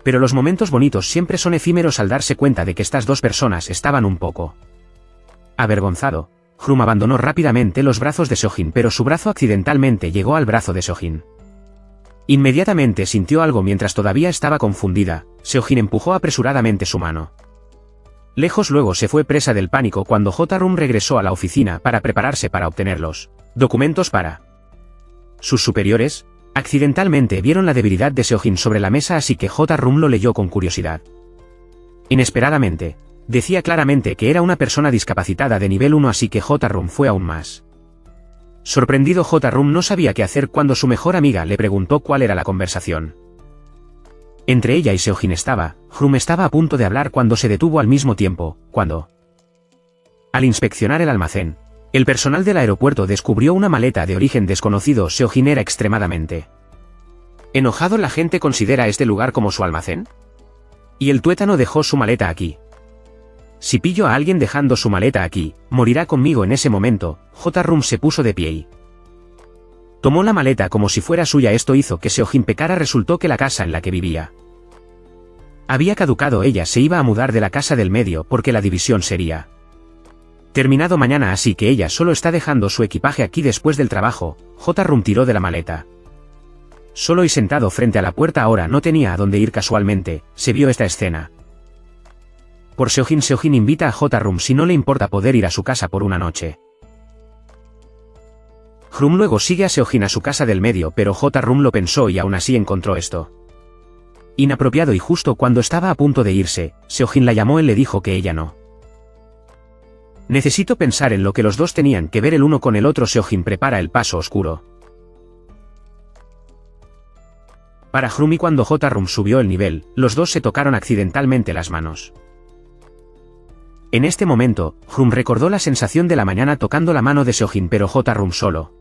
Pero los momentos bonitos siempre son efímeros. Al darse cuenta de que estas dos personas estaban un poco avergonzado, Hrum abandonó rápidamente los brazos de Seo-jin, pero su brazo accidentalmente llegó al brazo de Seo-jin. Inmediatamente sintió algo mientras todavía estaba confundida. Seo-jin empujó apresuradamente su mano. Lejos luego se fue presa del pánico cuando J-Rum regresó a la oficina para prepararse para obtener los documentos para sus superiores. Accidentalmente vieron la debilidad de Seo-jin sobre la mesa, así que J-Rum lo leyó con curiosidad. Inesperadamente, decía claramente que era una persona discapacitada de nivel 1, así que J-Rum fue aún más sorprendido. J-Rum no sabía qué hacer cuando su mejor amiga le preguntó cuál era la conversación entre ella y Seo-jin. Hrum estaba a punto de hablar cuando se detuvo al mismo tiempo, cuando al inspeccionar el almacén, el personal del aeropuerto descubrió una maleta de origen desconocido. Seo-jin era extremadamente enojado. ¿La gente considera este lugar como su almacén? Y el tuétano dejó su maleta aquí. Si pillo a alguien dejando su maleta aquí, morirá conmigo. En ese momento, J-Rum se puso de pie y tomó la maleta como si fuera suya. Esto hizo que Seo-jin pecara. Resultó que la casa en la que vivía había caducado. Ella se iba a mudar de la casa del medio porque la división sería terminado mañana, así que ella solo está dejando su equipaje aquí después del trabajo. J-Rum tiró de la maleta. Solo y sentado frente a la puerta. Ahora no tenía a dónde ir. Casualmente, se vio esta escena por Seo-jin. Seo-jin invita a J-Rum si no le importa poder ir a su casa por una noche. Hrum luego sigue a Seo-jin a su casa del medio, pero J-Rum lo pensó y aún así encontró esto inapropiado, y justo cuando estaba a punto de irse, Seo-jin la llamó. Él le dijo que ella no necesito pensar en lo que los dos tenían que ver el uno con el otro. Seo-jin prepara el paso oscuro Para Hrum, y cuando J-Rum subió el nivel, los dos se tocaron accidentalmente las manos. En este momento, Hrum recordó la sensación de la mañana tocando la mano de Seojin, pero J-Rum solo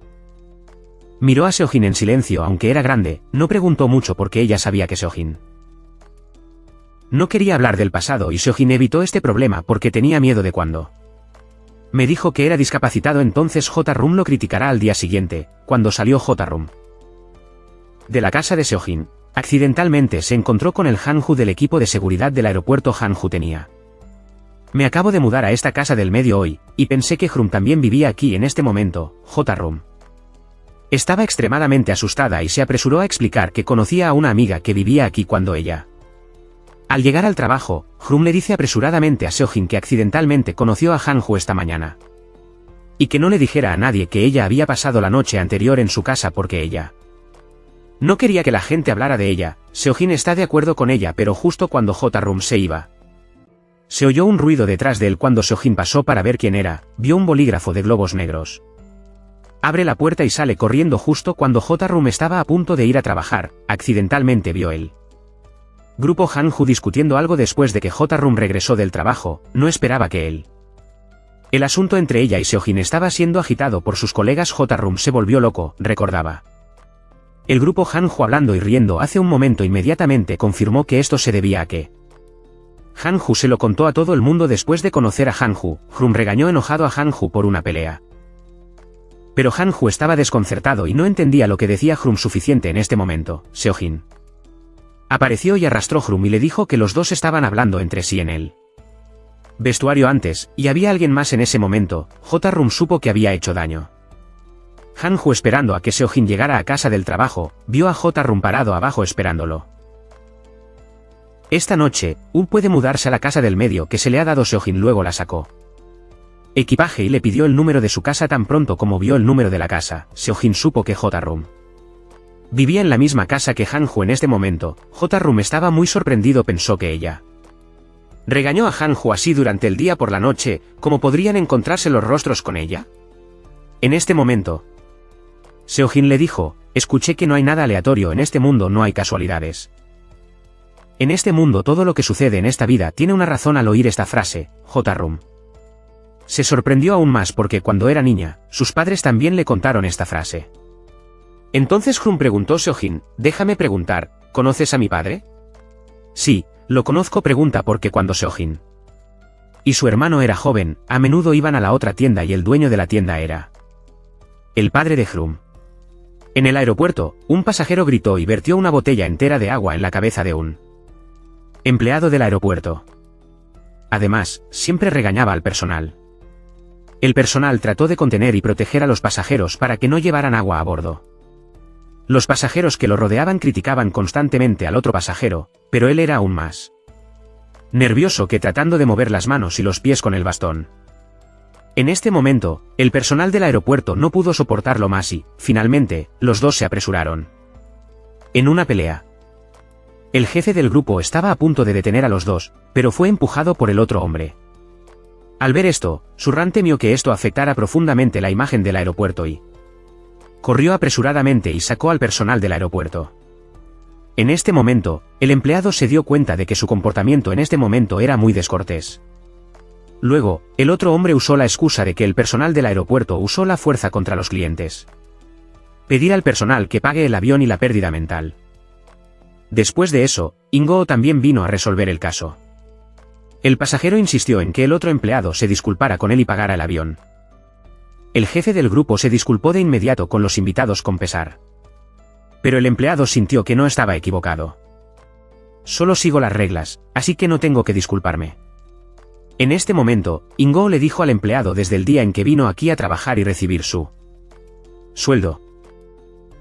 miró a Seojin en silencio. Aunque era grande, no preguntó mucho porque ella sabía que Seojin no quería hablar del pasado, y Seojin evitó este problema porque tenía miedo de cuando me dijo que era discapacitado. Entonces J-Rum lo criticará al día siguiente. Cuando salió J-Rum de la casa de Seojin, accidentalmente se encontró con el Hanju del equipo de seguridad del aeropuerto. Hanju tenía: me acabo de mudar a esta casa del medio hoy, y pensé que Hrum también vivía aquí. En este momento, J-Rum estaba extremadamente asustada y se apresuró a explicar que conocía a una amiga que vivía aquí cuando ella. Al llegar al trabajo, Hrum le dice apresuradamente a Seojin que accidentalmente conoció a Hanju esta mañana, y que no le dijera a nadie que ella había pasado la noche anterior en su casa porque ella no quería que la gente hablara de ella. Seojin está de acuerdo con ella, pero justo cuando J-Rum se iba, se oyó un ruido detrás de él. Cuando Seojin pasó para ver quién era, vio un bolígrafo de globos negros. Abre la puerta y sale corriendo justo cuando J-Rum estaba a punto de ir a trabajar. Accidentalmente vio el grupo Hanju discutiendo algo después de que J-Rum regresó del trabajo. No esperaba que el asunto entre ella y Seojin estaba siendo agitado por sus colegas. J-Rum se volvió loco, recordaba el grupo Hanju hablando y riendo hace un momento. Inmediatamente confirmó que esto se debía a que Hanju se lo contó a todo el mundo después de conocer a Hanju. Hrum regañó enojado a Hanju por una pelea, pero Hanju estaba desconcertado y no entendía lo que decía Hrum suficiente. En este momento, Seojin apareció y arrastró a Hrum y le dijo que los dos estaban hablando entre sí en el vestuario antes, y había alguien más en ese momento. J-Rum supo que había hecho daño. Hanju, esperando a que Seojin llegara a casa del trabajo, vio a J-Rum parado abajo esperándolo. Esta noche, puede mudarse a la casa del medio que se le ha dado. Seojin luego la sacó equipaje y le pidió el número de su casa. Tan pronto como vio el número de la casa, Seojin supo que J-Rum vivía en la misma casa que Hanju. En este momento, J-Rum estaba muy sorprendido. Pensó que ella regañó a Hanju así durante el día. Por la noche, ¿cómo podrían encontrarse los rostros con ella? En este momento, Seojin le dijo: escuché que no hay nada aleatorio en este mundo, no hay casualidades. En este mundo todo lo que sucede en esta vida tiene una razón. Al oír esta frase, J-Rum se sorprendió aún más porque cuando era niña, sus padres también le contaron esta frase. Entonces Hrum preguntó: Seojin, déjame preguntar, ¿conoces a mi padre? Sí, lo conozco. Pregunta porque cuando Seojin y su hermano era joven, a menudo iban a la otra tienda y el dueño de la tienda era el padre de Hrum. En el aeropuerto, un pasajero gritó y vertió una botella entera de agua en la cabeza de un empleado del aeropuerto. Además, siempre regañaba al personal. El personal trató de contener y proteger a los pasajeros para que no llevaran agua a bordo. Los pasajeros que lo rodeaban criticaban constantemente al otro pasajero, pero él era aún más nervioso que tratando de mover las manos y los pies con el bastón. En este momento, el personal del aeropuerto no pudo soportarlo más y, finalmente, los dos se apresuraron en una pelea. El jefe del grupo estaba a punto de detener a los dos, pero fue empujado por el otro hombre. Al ver esto, Surran temió que esto afectara profundamente la imagen del aeropuerto y corrió apresuradamente y sacó al personal del aeropuerto. En este momento, el empleado se dio cuenta de que su comportamiento en este momento era muy descortés. Luego, el otro hombre usó la excusa de que el personal del aeropuerto usó la fuerza contra los clientes. Pedir al personal que pague el avión y la pérdida mental. Después de eso, In-go también vino a resolver el caso. El pasajero insistió en que el otro empleado se disculpara con él y pagara el avión. El jefe del grupo se disculpó de inmediato con los invitados con pesar. Pero el empleado sintió que no estaba equivocado. Solo sigo las reglas, así que no tengo que disculparme. En este momento, In-go le dijo al empleado desde el día en que vino aquí a trabajar y recibir su sueldo.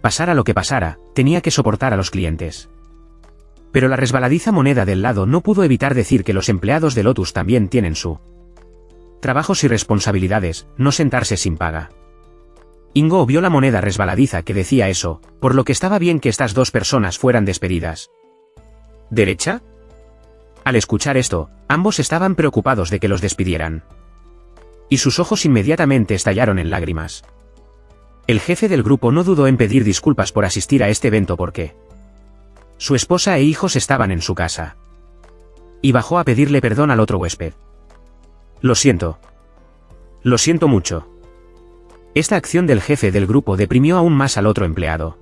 Pasara lo que pasara, tenía que soportar a los clientes. Pero la resbaladiza moneda del lado no pudo evitar decir que los empleados de Lotus también tienen su trabajos y responsabilidades, no sentarse sin paga. In-go vio la moneda resbaladiza que decía eso, por lo que estaba bien que estas dos personas fueran despedidas. ¿Derecha? Al escuchar esto, ambos estaban preocupados de que los despidieran. Y sus ojos inmediatamente estallaron en lágrimas. El jefe del grupo no dudó en pedir disculpas por asistir a este evento porque Su esposa e hijos estaban en su casa. Y bajó a pedirle perdón al otro huésped. Lo siento. Lo siento mucho. Esta acción del jefe del grupo deprimió aún más al otro empleado.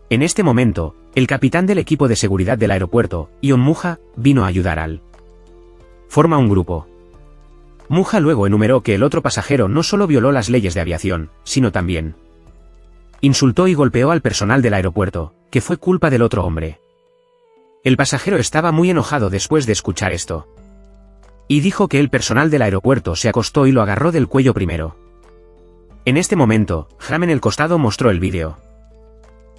En este momento, el capitán del equipo de seguridad del aeropuerto, Ion Muja, vino a ayudar al. Forma un grupo. Muja luego enumeró que el otro pasajero no solo violó las leyes de aviación, sino también insultó y golpeó al personal del aeropuerto, que fue culpa del otro hombre. El pasajero estaba muy enojado después de escuchar esto. Y dijo que el personal del aeropuerto se acostó y lo agarró del cuello primero. En este momento, Hram en el costado mostró el vídeo.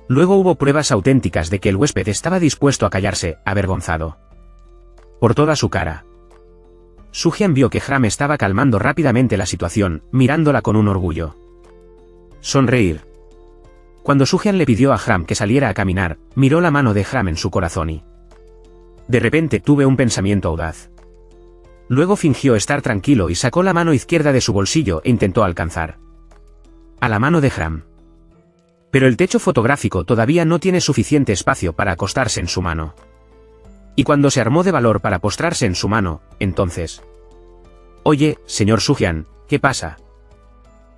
Luego hubo pruebas auténticas de que el huésped estaba dispuesto a callarse, avergonzado por toda su cara. Soo-hyun vio que Hram estaba calmando rápidamente la situación, mirándola con un orgullo. Sonreír. Cuando Soo-hyun le pidió a Hram que saliera a caminar, miró la mano de Hram en su corazón y... De repente tuve un pensamiento audaz. Luego fingió estar tranquilo y sacó la mano izquierda de su bolsillo e intentó alcanzar a la mano de Hram. Pero el techo fotográfico todavía no tiene suficiente espacio para acostarse en su mano. Y cuando se armó de valor para postrarse en su mano, entonces... Oye, señor Soo-hyun, ¿qué pasa?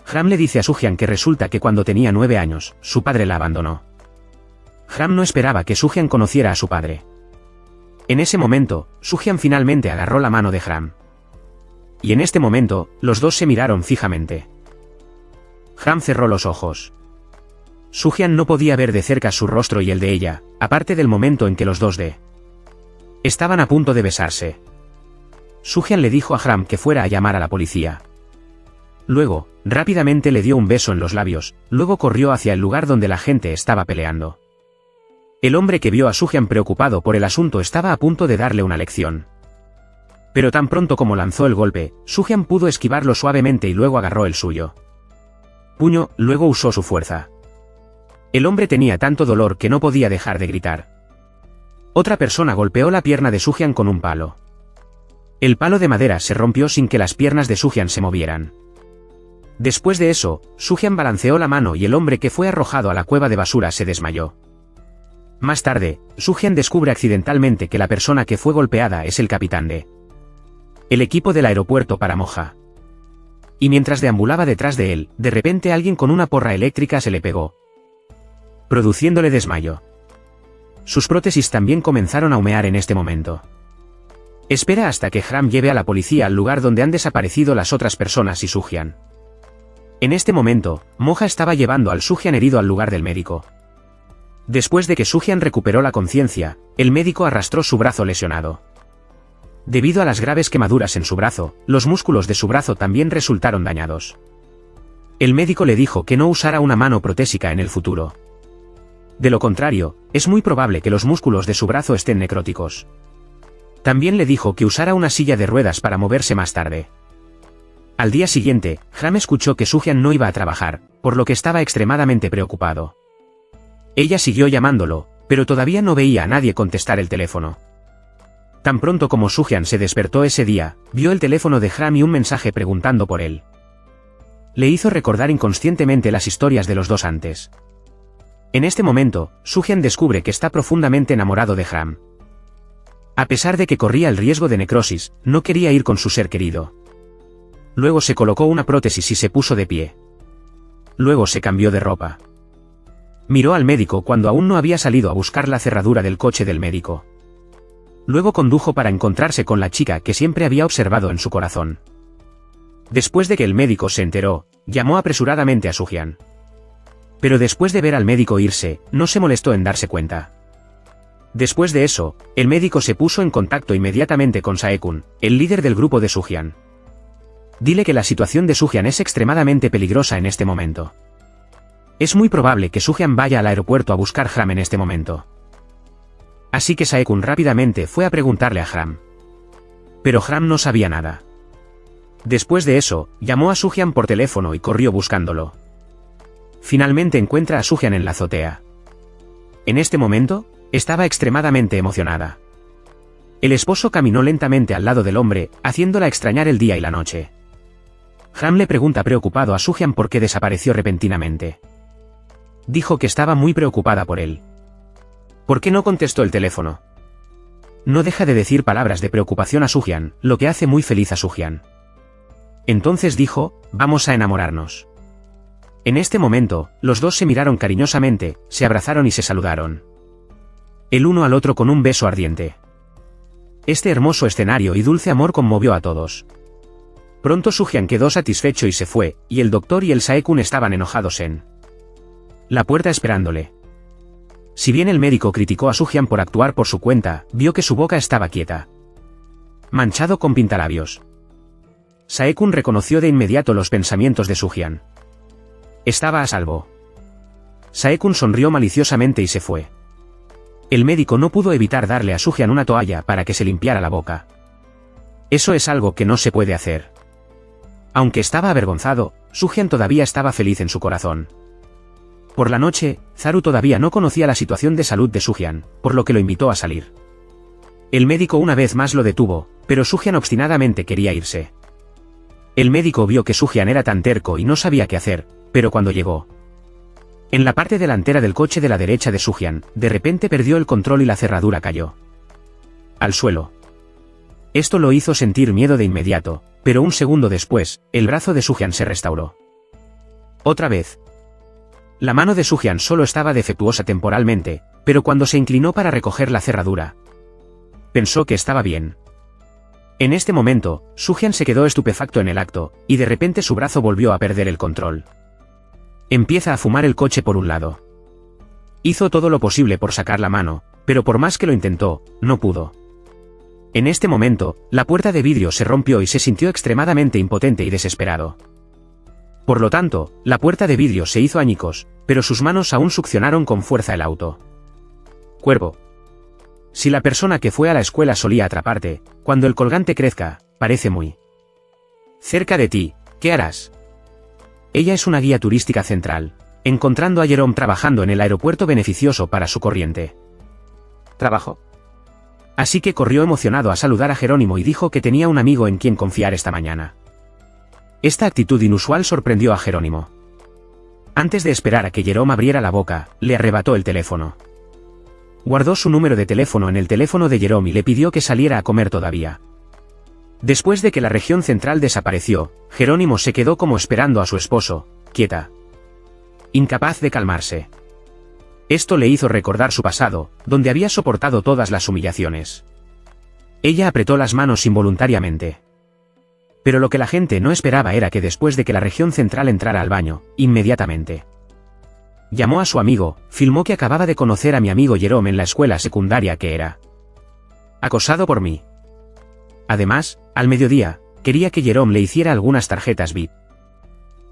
Hram le dice a Soo-hyun que resulta que cuando tenía 9 años, su padre la abandonó. Hram no esperaba que Soo-hyun conociera a su padre. En ese momento, Soo-hyun finalmente agarró la mano de Hram. Y en este momento, los dos se miraron fijamente. Hram cerró los ojos. Soo-hyun no podía ver de cerca su rostro y el de ella, aparte del momento en que los dos estaban a punto de besarse. Soo-hyun le dijo a Hram que fuera a llamar a la policía. Luego, rápidamente le dio un beso en los labios, luego corrió hacia el lugar donde la gente estaba peleando. El hombre que vio a Soo-hyun preocupado por el asunto estaba a punto de darle una lección. Pero tan pronto como lanzó el golpe, Soo-hyun pudo esquivarlo suavemente y luego agarró el suyo. Puño, luego usó su fuerza. El hombre tenía tanto dolor que no podía dejar de gritar. Otra persona golpeó la pierna de Soo-hyun con un palo. El palo de madera se rompió sin que las piernas de Soo-hyun se movieran. Después de eso, Soo-hyun balanceó la mano y el hombre que fue arrojado a la cueva de basura se desmayó. Más tarde, Soo-hyun descubre accidentalmente que la persona que fue golpeada es el capitán de el equipo del aeropuerto para Moja. Y mientras deambulaba detrás de él, de repente alguien con una porra eléctrica se le pegó, produciéndole desmayo. Sus prótesis también comenzaron a humear en este momento. Espera hasta que Hram lleve a la policía al lugar donde han desaparecido las otras personas y Soo-hyun. En este momento, Moja estaba llevando al Soo-hyun herido al lugar del médico. Después de que Soo-hyun recuperó la conciencia, el médico arrastró su brazo lesionado. Debido a las graves quemaduras en su brazo, los músculos de su brazo también resultaron dañados. El médico le dijo que no usara una mano protésica en el futuro. De lo contrario, es muy probable que los músculos de su brazo estén necróticos. También le dijo que usara una silla de ruedas para moverse más tarde. Al día siguiente, Hram escuchó que Soo-hyun no iba a trabajar, por lo que estaba extremadamente preocupado. Ella siguió llamándolo, pero todavía no veía a nadie contestar el teléfono. Tan pronto como Soo-hyun se despertó ese día, vio el teléfono de Hram y un mensaje preguntando por él. Le hizo recordar inconscientemente las historias de los dos antes. En este momento, Soo-hyun descubre que está profundamente enamorado de Hram. A pesar de que corría el riesgo de necrosis, no quería ir con su ser querido. Luego se colocó una prótesis y se puso de pie. Luego se cambió de ropa. Miró al médico cuando aún no había salido a buscar la cerradura del coche del médico. Luego condujo para encontrarse con la chica que siempre había observado en su corazón. Después de que el médico se enteró, llamó apresuradamente a Soo-hyun. Pero después de ver al médico irse, no se molestó en darse cuenta. Después de eso, el médico se puso en contacto inmediatamente con Sae-kun, el líder del grupo de Soo-hyun. Dile que la situación de Soo-hyun es extremadamente peligrosa en este momento. Es muy probable que Soo-hyun vaya al aeropuerto a buscar Hram en este momento. Así que Sae-kun rápidamente fue a preguntarle a Hram. Pero Hram no sabía nada. Después de eso, llamó a Soo-hyun por teléfono y corrió buscándolo. Finalmente encuentra a Soo-hyun en la azotea. En este momento, estaba extremadamente emocionada. El esposo caminó lentamente al lado del hombre, haciéndola extrañar el día y la noche. Hram le pregunta preocupado a Soo-hyun por qué desapareció repentinamente. Dijo que estaba muy preocupada por él. ¿Por qué no contestó el teléfono? No deja de decir palabras de preocupación a Soo-hyun, lo que hace muy feliz a Soo-hyun. Entonces dijo, vamos a enamorarnos. En este momento, los dos se miraron cariñosamente, se abrazaron y se saludaron. El uno al otro con un beso ardiente. Este hermoso escenario y dulce amor conmovió a todos. Pronto Soo-hyun quedó satisfecho y se fue, y el doctor y el Sae-kun estaban enojados en la puerta esperándole. Si bien el médico criticó a Soo-hyun por actuar por su cuenta, vio que su boca estaba quieta, manchado con pintalabios. Sae-kun reconoció de inmediato los pensamientos de Soo-hyun. Estaba a salvo. Sae-kun sonrió maliciosamente y se fue. El médico no pudo evitar darle a Soo-hyun una toalla para que se limpiara la boca. Eso es algo que no se puede hacer. Aunque estaba avergonzado, Soo-hyun todavía estaba feliz en su corazón. Por la noche, Zaru todavía no conocía la situación de salud de Soo-hyun, por lo que lo invitó a salir. El médico una vez más lo detuvo, pero Soo-hyun obstinadamente quería irse. El médico vio que Soo-hyun era tan terco y no sabía qué hacer, pero cuando llegó en la parte delantera del coche de la derecha de Soo-hyun, de repente perdió el control y la cerradura cayó al suelo. Esto lo hizo sentir miedo de inmediato, pero un segundo después, el brazo de Soo-hyun se restauró. Otra vez. La mano de Soo-hyun solo estaba defectuosa temporalmente, pero cuando se inclinó para recoger la cerradura, pensó que estaba bien. En este momento, Soo-hyun se quedó estupefacto en el acto, y de repente su brazo volvió a perder el control. Empieza a fumar el coche por un lado. Hizo todo lo posible por sacar la mano, pero por más que lo intentó, no pudo. En este momento, la puerta de vidrio se rompió y se sintió extremadamente impotente y desesperado. Por lo tanto, la puerta de vidrio se hizo añicos, pero sus manos aún succionaron con fuerza el auto. Cuervo. Si la persona que fue a la escuela solía atraparte, cuando el colgante crezca, parece muy cerca de ti, ¿qué harás? Ella es una guía turística central, encontrando a Jerome trabajando en el aeropuerto beneficioso para su corriente trabajo. Así que corrió emocionado a saludar a Jerónimo y dijo que tenía un amigo en quien confiar esta mañana. Esta actitud inusual sorprendió a Jerónimo. Antes de esperar a que Jerome abriera la boca, le arrebató el teléfono. Guardó su número de teléfono en el teléfono de Jerome y le pidió que saliera a comer todavía. Después de que la región central desapareció, Jerónimo se quedó como esperando a su esposo, quieta, incapaz de calmarse. Esto le hizo recordar su pasado, donde había soportado todas las humillaciones. Ella apretó las manos involuntariamente. Pero lo que la gente no esperaba era que después de que la región central entrara al baño, inmediatamente llamó a su amigo, filmó que acababa de conocer a mi amigo Jerome en la escuela secundaria que era acosado por mí. Además, al mediodía, quería que Jerome le hiciera algunas tarjetas VIP.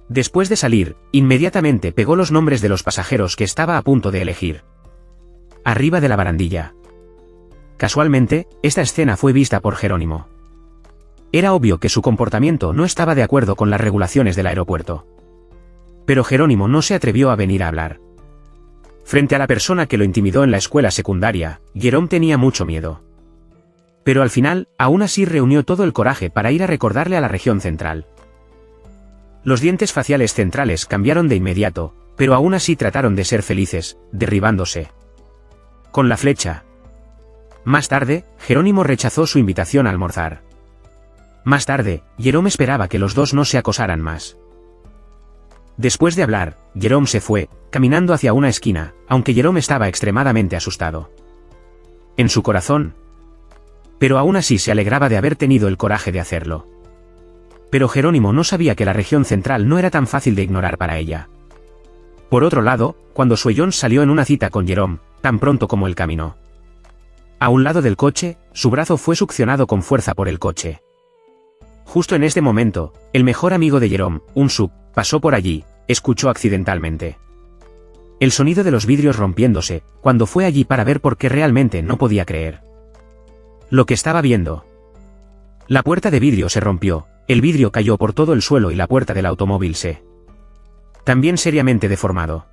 Después de salir, inmediatamente pegó los nombres de los pasajeros que estaba a punto de elegir arriba de la barandilla. Casualmente, esta escena fue vista por Jerónimo. Era obvio que su comportamiento no estaba de acuerdo con las regulaciones del aeropuerto. Pero Jerónimo no se atrevió a venir a hablar. Frente a la persona que lo intimidó en la escuela secundaria, Jerome tenía mucho miedo. Pero al final, aún así reunió todo el coraje para ir a recordarle a la región central. Los dientes faciales centrales cambiaron de inmediato, pero aún así trataron de ser felices, derribándose con la flecha. Más tarde, Jerónimo rechazó su invitación a almorzar. Más tarde, Jerome esperaba que los dos no se acosaran más. Después de hablar, Jerome se fue, caminando hacia una esquina, aunque Jerome estaba extremadamente asustado en su corazón. Pero aún así se alegraba de haber tenido el coraje de hacerlo. Pero Jerónimo no sabía que la región central no era tan fácil de ignorar para ella. Por otro lado, cuando Soo-hyun salió en una cita con Jerome, tan pronto como él caminó a un lado del coche, su brazo fue succionado con fuerza por el coche. Justo en este momento, el mejor amigo de Jerome, Un-suk, pasó por allí, escuchó accidentalmente el sonido de los vidrios rompiéndose, cuando fue allí para ver por qué realmente no podía creer lo que estaba viendo. La puerta de vidrio se rompió, el vidrio cayó por todo el suelo y la puerta del automóvil se también seriamente deformado.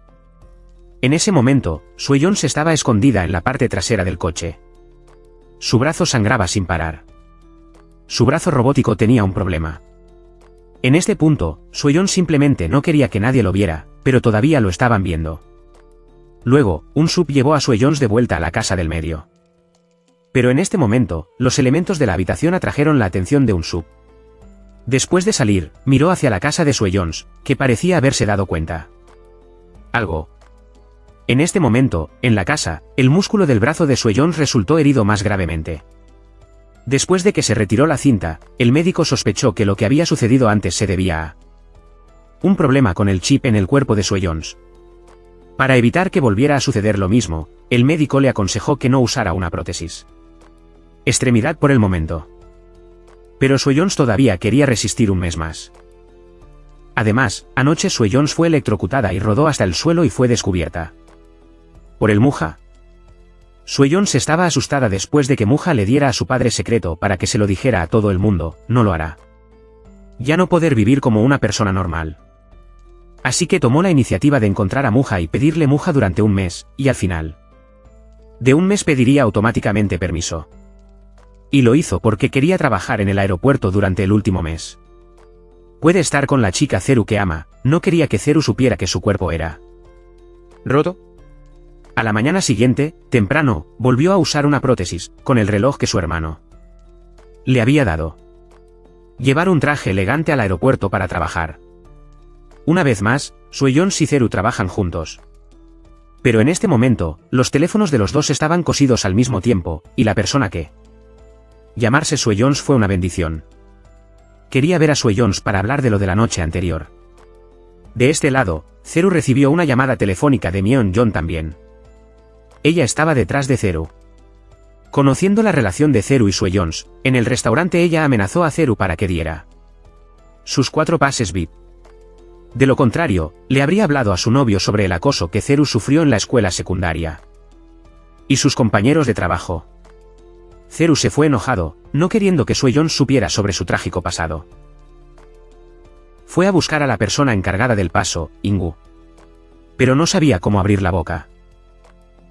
En ese momento, Soo-hyun se estaba escondida en la parte trasera del coche. Su brazo sangraba sin parar. Su brazo robótico tenía un problema. En este punto, Soo-hyun simplemente no quería que nadie lo viera, pero todavía lo estaban viendo. Luego, un sub llevó a Sue-Jones de vuelta a la casa del medio. Pero en este momento, los elementos de la habitación atrajeron la atención de un sub. Después de salir, miró hacia la casa de Sue-Jones, que parecía haberse dado cuenta. Algo. En este momento, en la casa, el músculo del brazo de Sue-Jones resultó herido más gravemente. Después de que se retiró la cinta, el médico sospechó que lo que había sucedido antes se debía a un problema con el chip en el cuerpo de Sue-Jones. Para evitar que volviera a suceder lo mismo, el médico le aconsejó que no usara una prótesis extremidad por el momento. Pero Sue-Jones todavía quería resistir un mes más. Además, anoche Sue-Jones fue electrocutada y rodó hasta el suelo y fue descubierta por el Muja. Sue-Jones estaba asustada después de que Muja le diera a su padre secreto para que se lo dijera a todo el mundo, no lo hará. Ya no poder vivir como una persona normal. Así que tomó la iniciativa de encontrar a Muja y pedirle Muja durante un mes, y al final de un mes pediría automáticamente permiso. Y lo hizo porque quería trabajar en el aeropuerto durante el último mes. Puede estar con la chica Zeru que ama, no quería que Zeru supiera que su cuerpo era roto. A la mañana siguiente, temprano, volvió a usar una prótesis, con el reloj que su hermano le había dado. Llevar un traje elegante al aeropuerto para trabajar. Una vez más, Sue-Jones y Zeru trabajan juntos. Pero en este momento, los teléfonos de los dos estaban cosidos al mismo tiempo, y la persona que llamarse Sue-Jones fue una bendición. Quería ver a Sue-Jones para hablar de lo de la noche anterior. De este lado, Zeru recibió una llamada telefónica de Myeon-Jon también. Ella estaba detrás de Zeru. Conociendo la relación de Zeru y Sue-Jones, en el restaurante ella amenazó a Zeru para que diera sus 4 pases VIP. De lo contrario, le habría hablado a su novio sobre el acoso que Zeru sufrió en la escuela secundaria y sus compañeros de trabajo. Zeru se fue enojado, no queriendo que Sue-Jones supiera sobre su trágico pasado. Fue a buscar a la persona encargada del paso, In-gu. Pero no sabía cómo abrir la boca.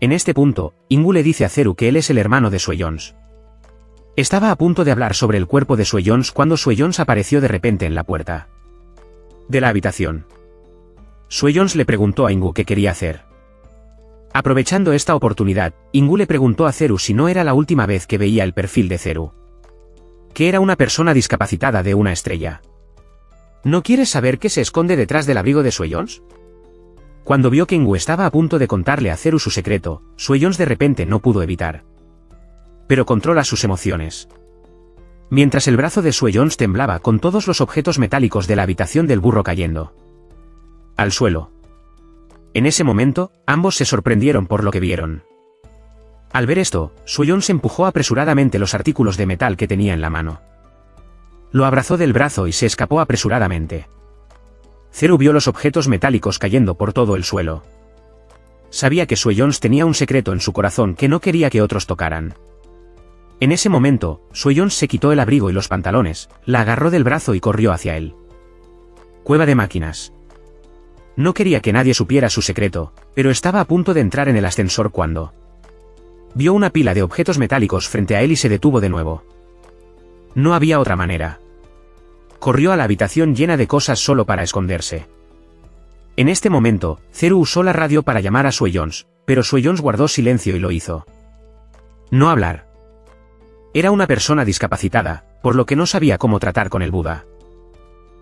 En este punto, In-gu le dice a Zeru que él es el hermano de Sue-Jones. Estaba a punto de hablar sobre el cuerpo de Sue-Jones cuando Sue-Jones apareció de repente en la puerta de la habitación. Sue-Jones le preguntó a In-gu qué quería hacer. Aprovechando esta oportunidad, In-gu le preguntó a Zeru si no era la última vez que veía el perfil de Zeru. Que era una persona discapacitada de una estrella. ¿No quieres saber qué se esconde detrás del abrigo de Sue-Jones? Cuando vio que In-gu estaba a punto de contarle a Zeru su secreto, Sue-Jones de repente no pudo evitar. Pero controla sus emociones. Mientras el brazo de Sue-Jones temblaba con todos los objetos metálicos de la habitación del burro cayendo al suelo. En ese momento, ambos se sorprendieron por lo que vieron. Al ver esto, Sue-Jones empujó apresuradamente los artículos de metal que tenía en la mano. Lo abrazó del brazo y se escapó apresuradamente. Zeru vio los objetos metálicos cayendo por todo el suelo. Sabía que Sue-Jones tenía un secreto en su corazón que no quería que otros tocaran. En ese momento, Sue-Jones se quitó el abrigo y los pantalones, la agarró del brazo y corrió hacia él. Cueva de máquinas. No quería que nadie supiera su secreto, pero estaba a punto de entrar en el ascensor cuando vio una pila de objetos metálicos frente a él y se detuvo de nuevo. No había otra manera. Corrió a la habitación llena de cosas solo para esconderse. En este momento, Zeru usó la radio para llamar a Sue-Jones, pero Sue-Jones guardó silencio y lo hizo. No hablar. Era una persona discapacitada, por lo que no sabía cómo tratar con el Buda.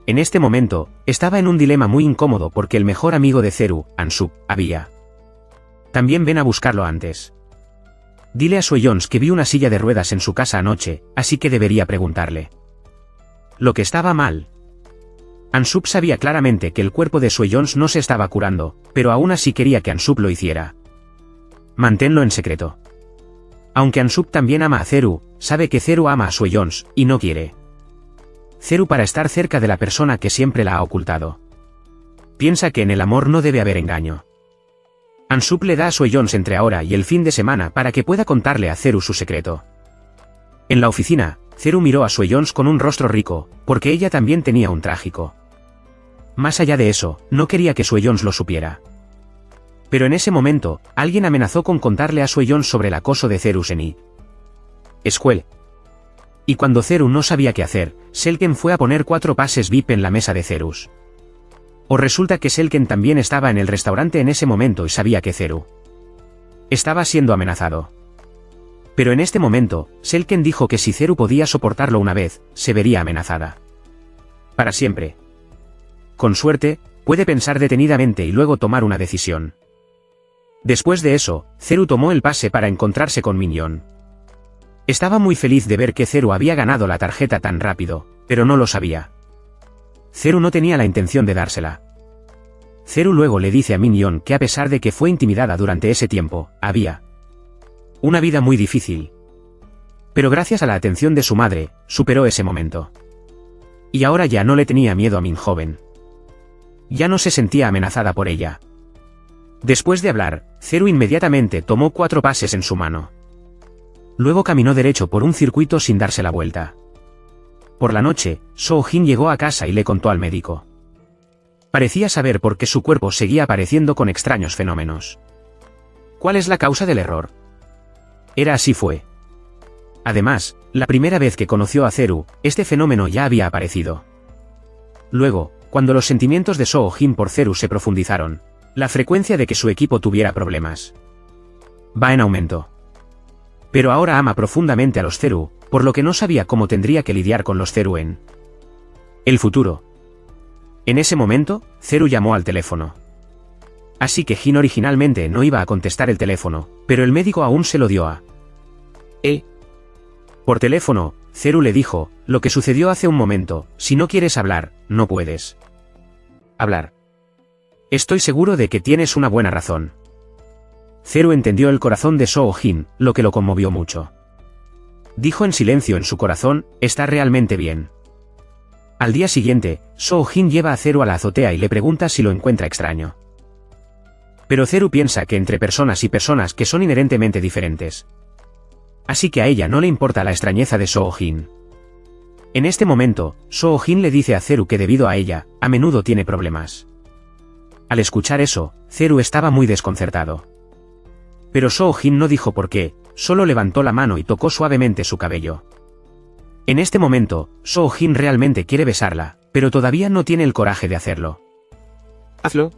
En este momento, estaba en un dilema muy incómodo porque el mejor amigo de Zeru, An-Sub, había. También ven a buscarlo antes. Dile a Sue-Jones que vi una silla de ruedas en su casa anoche, así que debería preguntarle lo que estaba mal. An-Sub sabía claramente que el cuerpo de Sue-Jones no se estaba curando, pero aún así quería que An-Sub lo hiciera. Manténlo en secreto. Aunque An-Sub también ama a Zeru, sabe que Zeru ama a Sue-Jones, y no quiere Zeru para estar cerca de la persona que siempre la ha ocultado. Piensa que en el amor no debe haber engaño. An-Sub le da a Sue-Jones entre ahora y el fin de semana para que pueda contarle a Zeru su secreto. En la oficina, Zeru miró a Sue-Jones con un rostro rico, porque ella también tenía un trágico. Más allá de eso, no quería que Sue-Jones lo supiera. Pero en ese momento, alguien amenazó con contarle a Sue-Jones sobre el acoso de Zeru en escuela. Y cuando Zeru no sabía qué hacer, Selken fue a poner 4 pases VIP en la mesa de Zerus. O resulta que Selken también estaba en el restaurante en ese momento y sabía que Zeru Estaba siendo amenazado. Pero en este momento, Selken dijo que si Zeru podía soportarlo una vez, se vería amenazada. Para siempre. Con suerte, puede pensar detenidamente y luego tomar una decisión. Después de eso, Zeru tomó el pase para encontrarse con Minyon. Estaba muy feliz de ver que Zeru había ganado la tarjeta tan rápido, pero no lo sabía. Zeru no tenía la intención de dársela. Zeru luego le dice a Minyon que a pesar de que fue intimidada durante ese tiempo, había una vida muy difícil. Pero gracias a la atención de su madre, superó ese momento. Y ahora ya no le tenía miedo a Min joven. Ya no se sentía amenazada por ella. Después de hablar, Zeru inmediatamente tomó 4 pases en su mano. Luego caminó derecho por un circuito sin darse la vuelta. Por la noche, Soo-jin llegó a casa y le contó al médico. Parecía saber por qué su cuerpo seguía apareciendo con extraños fenómenos. ¿Cuál es la causa del error? Era así fue. Además, la primera vez que conoció a Zeru, este fenómeno ya había aparecido. Luego, cuando los sentimientos de Soo-jin por Zeru se profundizaron, la frecuencia de que su equipo tuviera problemas va en aumento. Pero ahora ama profundamente a los Zeru, por lo que no sabía cómo tendría que lidiar con los Zeru en el futuro. En ese momento, Zeru llamó al teléfono. Así que Jin originalmente no iba a contestar el teléfono, pero el médico aún se lo dio a Por teléfono, Zeru le dijo, lo que sucedió hace un momento, si no quieres hablar, no puedes hablar. Estoy seguro de que tienes una buena razón. Zeru entendió el corazón de Soo-jin, lo que lo conmovió mucho. Dijo en silencio en su corazón, está realmente bien. Al día siguiente, Soo-jin lleva a Zeru a la azotea y le pregunta si lo encuentra extraño. Pero Zeru piensa que entre personas y personas que son inherentemente diferentes. Así que a ella no le importa la extrañeza de Soo-jin. En este momento, Soo-jin le dice a Zeru que debido a ella, a menudo tiene problemas. Al escuchar eso, Zeru estaba muy desconcertado. Pero Soo-jin no dijo por qué, solo levantó la mano y tocó suavemente su cabello. En este momento, Soo-jin realmente quiere besarla, pero todavía no tiene el coraje de hacerlo. Hazlo.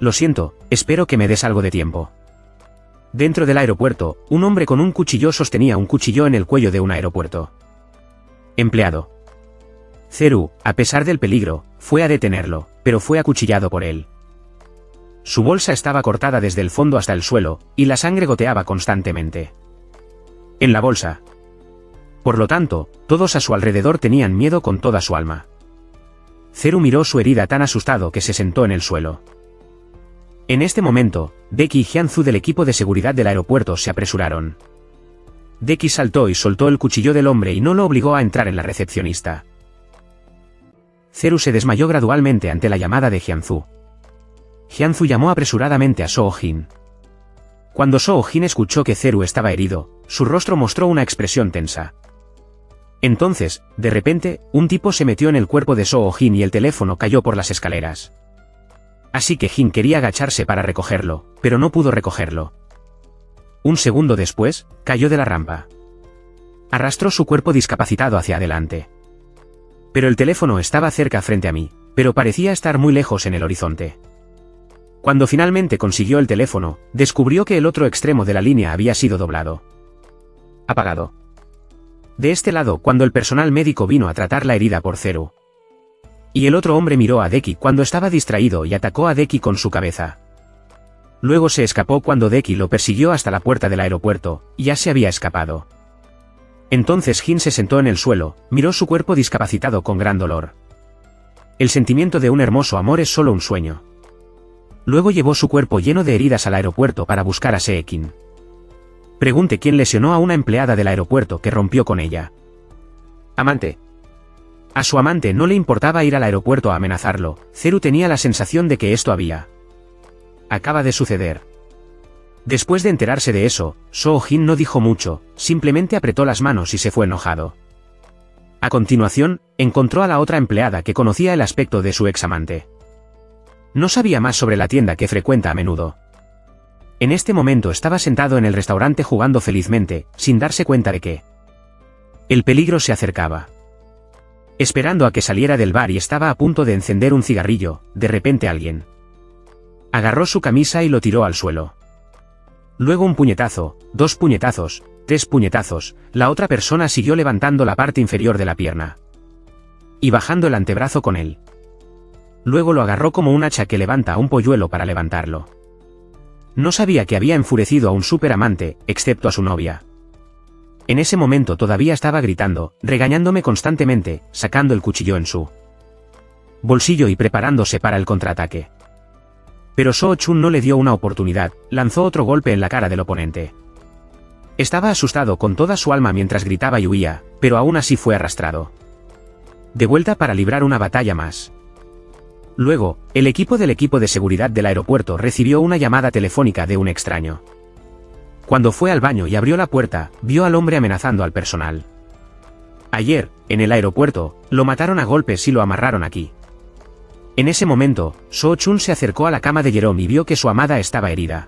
Lo siento, espero que me des algo de tiempo. Dentro del aeropuerto, un hombre con un cuchillo sostenía un cuchillo en el cuello de un aeropuerto. Empleado. Zeru, a pesar del peligro, fue a detenerlo, pero fue acuchillado por él. Su bolsa estaba cortada desde el fondo hasta el suelo, y la sangre goteaba constantemente en la bolsa. Por lo tanto, todos a su alrededor tenían miedo con toda su alma. Zeru miró su herida tan asustado que se sentó en el suelo. En este momento, Deki y Hyunsu del equipo de seguridad del aeropuerto se apresuraron. Deki saltó y soltó el cuchillo del hombre y no lo obligó a entrar en la recepcionista. Zeru se desmayó gradualmente ante la llamada de Hyunsu. Hyunsu llamó apresuradamente a Soo-jin. Cuando Soo-jin escuchó que Zeru estaba herido, su rostro mostró una expresión tensa. Entonces, de repente, un tipo se metió en el cuerpo de Soo-jin y el teléfono cayó por las escaleras. Así que Jin quería agacharse para recogerlo, pero no pudo recogerlo. Un segundo después, cayó de la rampa. Arrastró su cuerpo discapacitado hacia adelante. Pero el teléfono estaba cerca frente a mí, pero parecía estar muy lejos en el horizonte. Cuando finalmente consiguió el teléfono, descubrió que el otro extremo de la línea había sido doblado. Apagado. De este lado, cuando el personal médico vino a tratar la herida por Zeru. Y el otro hombre miró a Deki cuando estaba distraído y atacó a Deki con su cabeza. Luego se escapó cuando Deki lo persiguió hasta la puerta del aeropuerto, ya se había escapado. Entonces Jin se sentó en el suelo, miró su cuerpo discapacitado con gran dolor. El sentimiento de un hermoso amor es solo un sueño. Luego llevó su cuerpo lleno de heridas al aeropuerto para buscar a Seekin. Pregunte quién lesionó a una empleada del aeropuerto que rompió con ella. Amante. A su amante no le importaba ir al aeropuerto a amenazarlo, Zeru tenía la sensación de que esto acaba de suceder. Después de enterarse de eso, Soo-jin no dijo mucho, simplemente apretó las manos y se fue enojado. A continuación, encontró a la otra empleada que conocía el aspecto de su ex amante. No sabía más sobre la tienda que frecuenta a menudo. En este momento estaba sentado en el restaurante jugando felizmente, sin darse cuenta de que el peligro se acercaba. Esperando a que saliera del bar y estaba a punto de encender un cigarrillo, de repente alguien agarró su camisa y lo tiró al suelo. Luego un puñetazo, 2 puñetazos, 3 puñetazos, la otra persona siguió levantando la parte inferior de la pierna. Y bajando el antebrazo con él. Luego lo agarró como un hacha que levanta a un polluelo para levantarlo. No sabía que había enfurecido a un superamante, excepto a su novia. En ese momento todavía estaba gritando, regañándome constantemente, sacando el cuchillo en su bolsillo y preparándose para el contraataque. Pero Soo Chun no le dio una oportunidad, lanzó otro golpe en la cara del oponente. Estaba asustado con toda su alma mientras gritaba y huía, pero aún así fue arrastrado de vuelta para librar una batalla más. Luego, el equipo de seguridad del aeropuerto recibió una llamada telefónica de un extraño. Cuando fue al baño y abrió la puerta, vio al hombre amenazando al personal. Ayer, en el aeropuerto, lo mataron a golpes y lo amarraron aquí. En ese momento, Soo Chun se acercó a la cama de Jerome y vio que su amada estaba herida.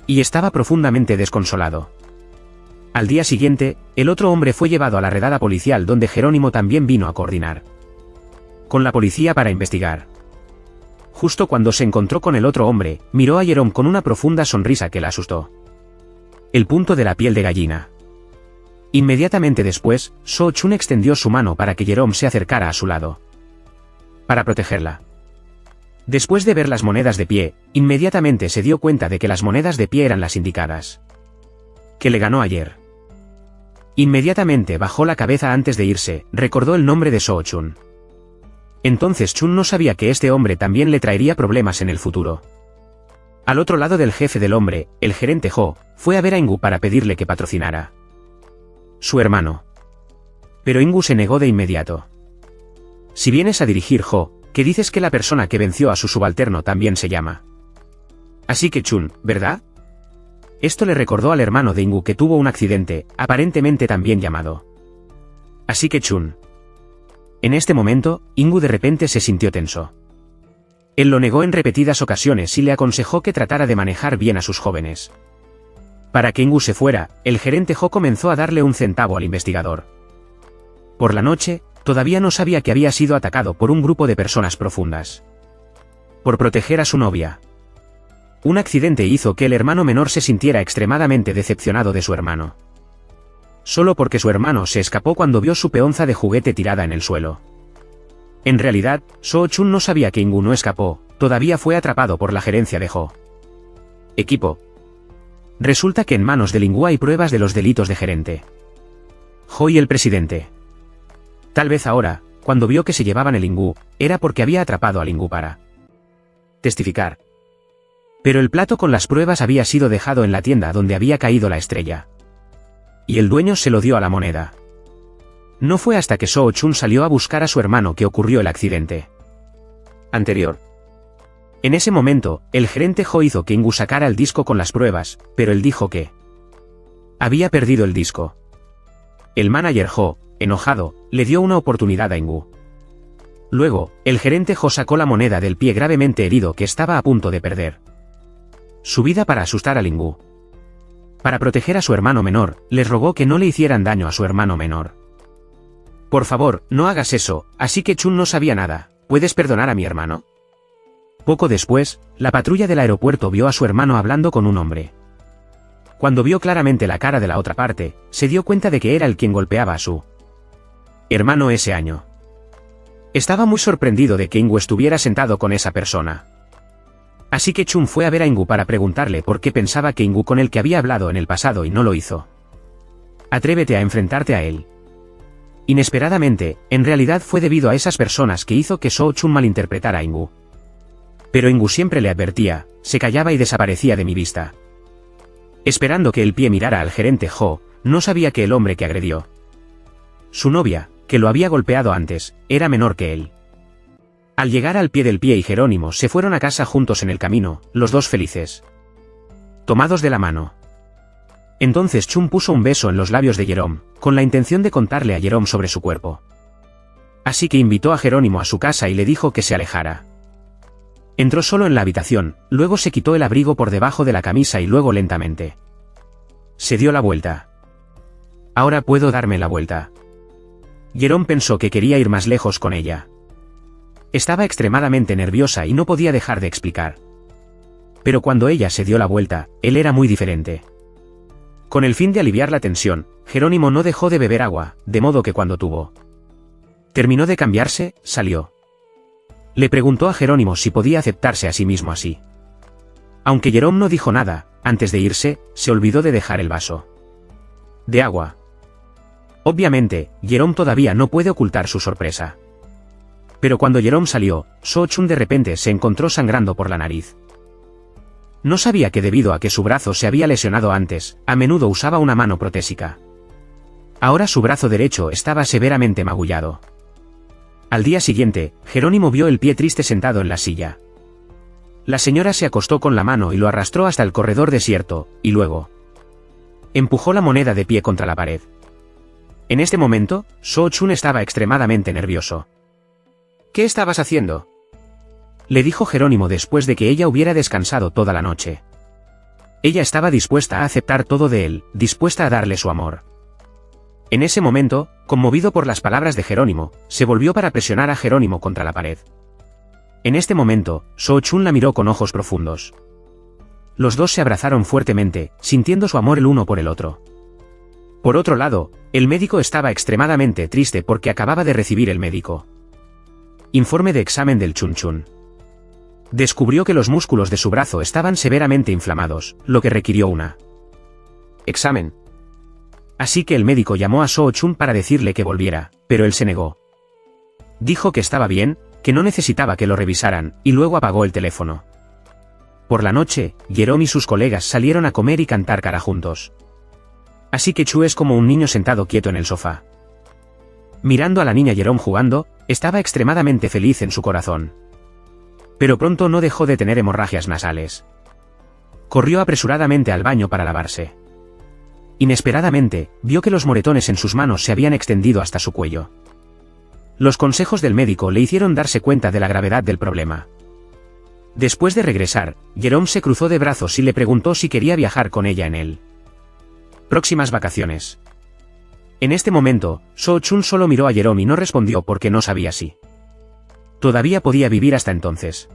Y estaba profundamente desconsolado. Al día siguiente, el otro hombre fue llevado a la redada policial donde Jerónimo también vino a coordinar con la policía para investigar. Justo cuando se encontró con el otro hombre, miró a Jerome con una profunda sonrisa que la asustó. El punto de la piel de gallina. Inmediatamente después, Soo Chun extendió su mano para que Jerome se acercara a su lado. Para protegerla. Después de ver las monedas de pie, inmediatamente se dio cuenta de que las monedas de pie eran las indicadas. Que le ganó ayer. Inmediatamente bajó la cabeza antes de irse, recordó el nombre de Soo Chun. Entonces Chun no sabía que este hombre también le traería problemas en el futuro. Al otro lado del jefe del hombre, el gerente Ho, fue a ver a Ingu para pedirle que patrocinara su hermano. Pero Ingu se negó de inmediato. Si vienes a dirigir Ho, que dices que la persona que venció a su subalterno también se llama. Así que Chun, ¿verdad? Esto le recordó al hermano de Ingu que tuvo un accidente, aparentemente también llamado. Así que Chun. En este momento, Ingu de repente se sintió tenso. Él lo negó en repetidas ocasiones y le aconsejó que tratara de manejar bien a sus jóvenes. Para que Ingu se fuera, el gerente Ho comenzó a darle un centavo al investigador. Por la noche, todavía no sabía que había sido atacado por un grupo de personas profundas. Por proteger a su novia. Un accidente hizo que el hermano menor se sintiera extremadamente decepcionado de su hermano. Solo porque su hermano se escapó cuando vio su peonza de juguete tirada en el suelo. En realidad, Soo Chun no sabía que Ingu no escapó, todavía fue atrapado por la gerencia de Ho. Equipo. Resulta que en manos de Ingu hay pruebas de los delitos de gerente Ho y el presidente. Tal vez ahora, cuando vio que se llevaban el Ingu, era porque había atrapado al Ingu para testificar. Pero el plato con las pruebas había sido dejado en la tienda donde había caído la estrella. Y el dueño se lo dio a la moneda. No fue hasta que Soo Chun salió a buscar a su hermano que ocurrió el accidente anterior. En ese momento, el gerente Ho hizo que Ingu sacara el disco con las pruebas, pero él dijo que había perdido el disco. El manager Ho, enojado, le dio una oportunidad a Ingu. Luego, el gerente Ho sacó la moneda del pie gravemente herido que estaba a punto de perder su vida para asustar a Ingu. Para proteger a su hermano menor, les rogó que no le hicieran daño a su hermano menor. Por favor, no hagas eso, así que Chun no sabía nada, ¿puedes perdonar a mi hermano? Poco después, la patrulla del aeropuerto vio a su hermano hablando con un hombre. Cuando vio claramente la cara de la otra parte, se dio cuenta de que era el quien golpeaba a su hermano ese año. Estaba muy sorprendido de que Ingu estuviera sentado con esa persona. Así que Chun fue a ver a Ingu para preguntarle por qué pensaba que Ingu con el que había hablado en el pasado y no lo hizo. Atrévete a enfrentarte a él. Inesperadamente, en realidad fue debido a esas personas que hizo que Soo Chun malinterpretara a Ingu. Pero Ingu siempre le advertía, se callaba y desaparecía de mi vista. Esperando que el pie mirara al gerente Ho, no sabía que el hombre que agredió su novia, que lo había golpeado antes, era menor que él. Al llegar al pie del pie y Jerónimo se fueron a casa juntos en el camino, los dos felices. Tomados de la mano. Entonces Chun puso un beso en los labios de Jerome, con la intención de contarle a Jerome sobre su cuerpo. Así que invitó a Jerónimo a su casa y le dijo que se alejara. Entró solo en la habitación, luego se quitó el abrigo por debajo de la camisa y luego lentamente se dio la vuelta. Ahora puedo darme la vuelta. Jerome pensó que quería ir más lejos con ella. Estaba extremadamente nerviosa y no podía dejar de explicar. Pero cuando ella se dio la vuelta, él era muy diferente. Con el fin de aliviar la tensión, Jerónimo no dejó de beber agua, de modo que cuando terminó de cambiarse, salió. Le preguntó a Jerónimo si podía aceptarse a sí mismo así. Aunque Jerome no dijo nada, antes de irse, se olvidó de dejar el vaso de agua. Obviamente, Jerome todavía no puede ocultar su sorpresa. Pero cuando Jerome salió, So-chun de repente se encontró sangrando por la nariz. No sabía que debido a que su brazo se había lesionado antes, a menudo usaba una mano protésica. Ahora su brazo derecho estaba severamente magullado. Al día siguiente, Jerónimo vio el pie triste sentado en la silla. La señora se acostó con la mano y lo arrastró hasta el corredor desierto, y luego empujó la moneda de pie contra la pared. En este momento, So-chun estaba extremadamente nervioso. ¿Qué estabas haciendo?, le dijo Jerónimo después de que ella hubiera descansado toda la noche. Ella estaba dispuesta a aceptar todo de él, dispuesta a darle su amor. En ese momento, conmovido por las palabras de Jerónimo, se volvió para presionar a Jerónimo contra la pared. En este momento, So-chun la miró con ojos profundos. Los dos se abrazaron fuertemente, sintiendo su amor el uno por el otro. Por otro lado, el médico estaba extremadamente triste porque acababa de recibir el médico informe de examen del Chun-chun. Descubrió que los músculos de su brazo estaban severamente inflamados, lo que requirió una examen. Así que el médico llamó a So-chun para decirle que volviera, pero él se negó. Dijo que estaba bien, que no necesitaba que lo revisaran, y luego apagó el teléfono. Por la noche, Jerome y sus colegas salieron a comer y cantar cara juntos. Así que Chu es como un niño sentado quieto en el sofá. Mirando a la niña Jerome jugando, estaba extremadamente feliz en su corazón. Pero pronto no dejó de tener hemorragias nasales. Corrió apresuradamente al baño para lavarse. Inesperadamente, vio que los moretones en sus manos se habían extendido hasta su cuello. Los consejos del médico le hicieron darse cuenta de la gravedad del problema. Después de regresar, Jerome se cruzó de brazos y le preguntó si quería viajar con ella en él. Próximas vacaciones. En este momento, So-chun solo miró a Jerome y no respondió porque no sabía si todavía podía vivir hasta entonces.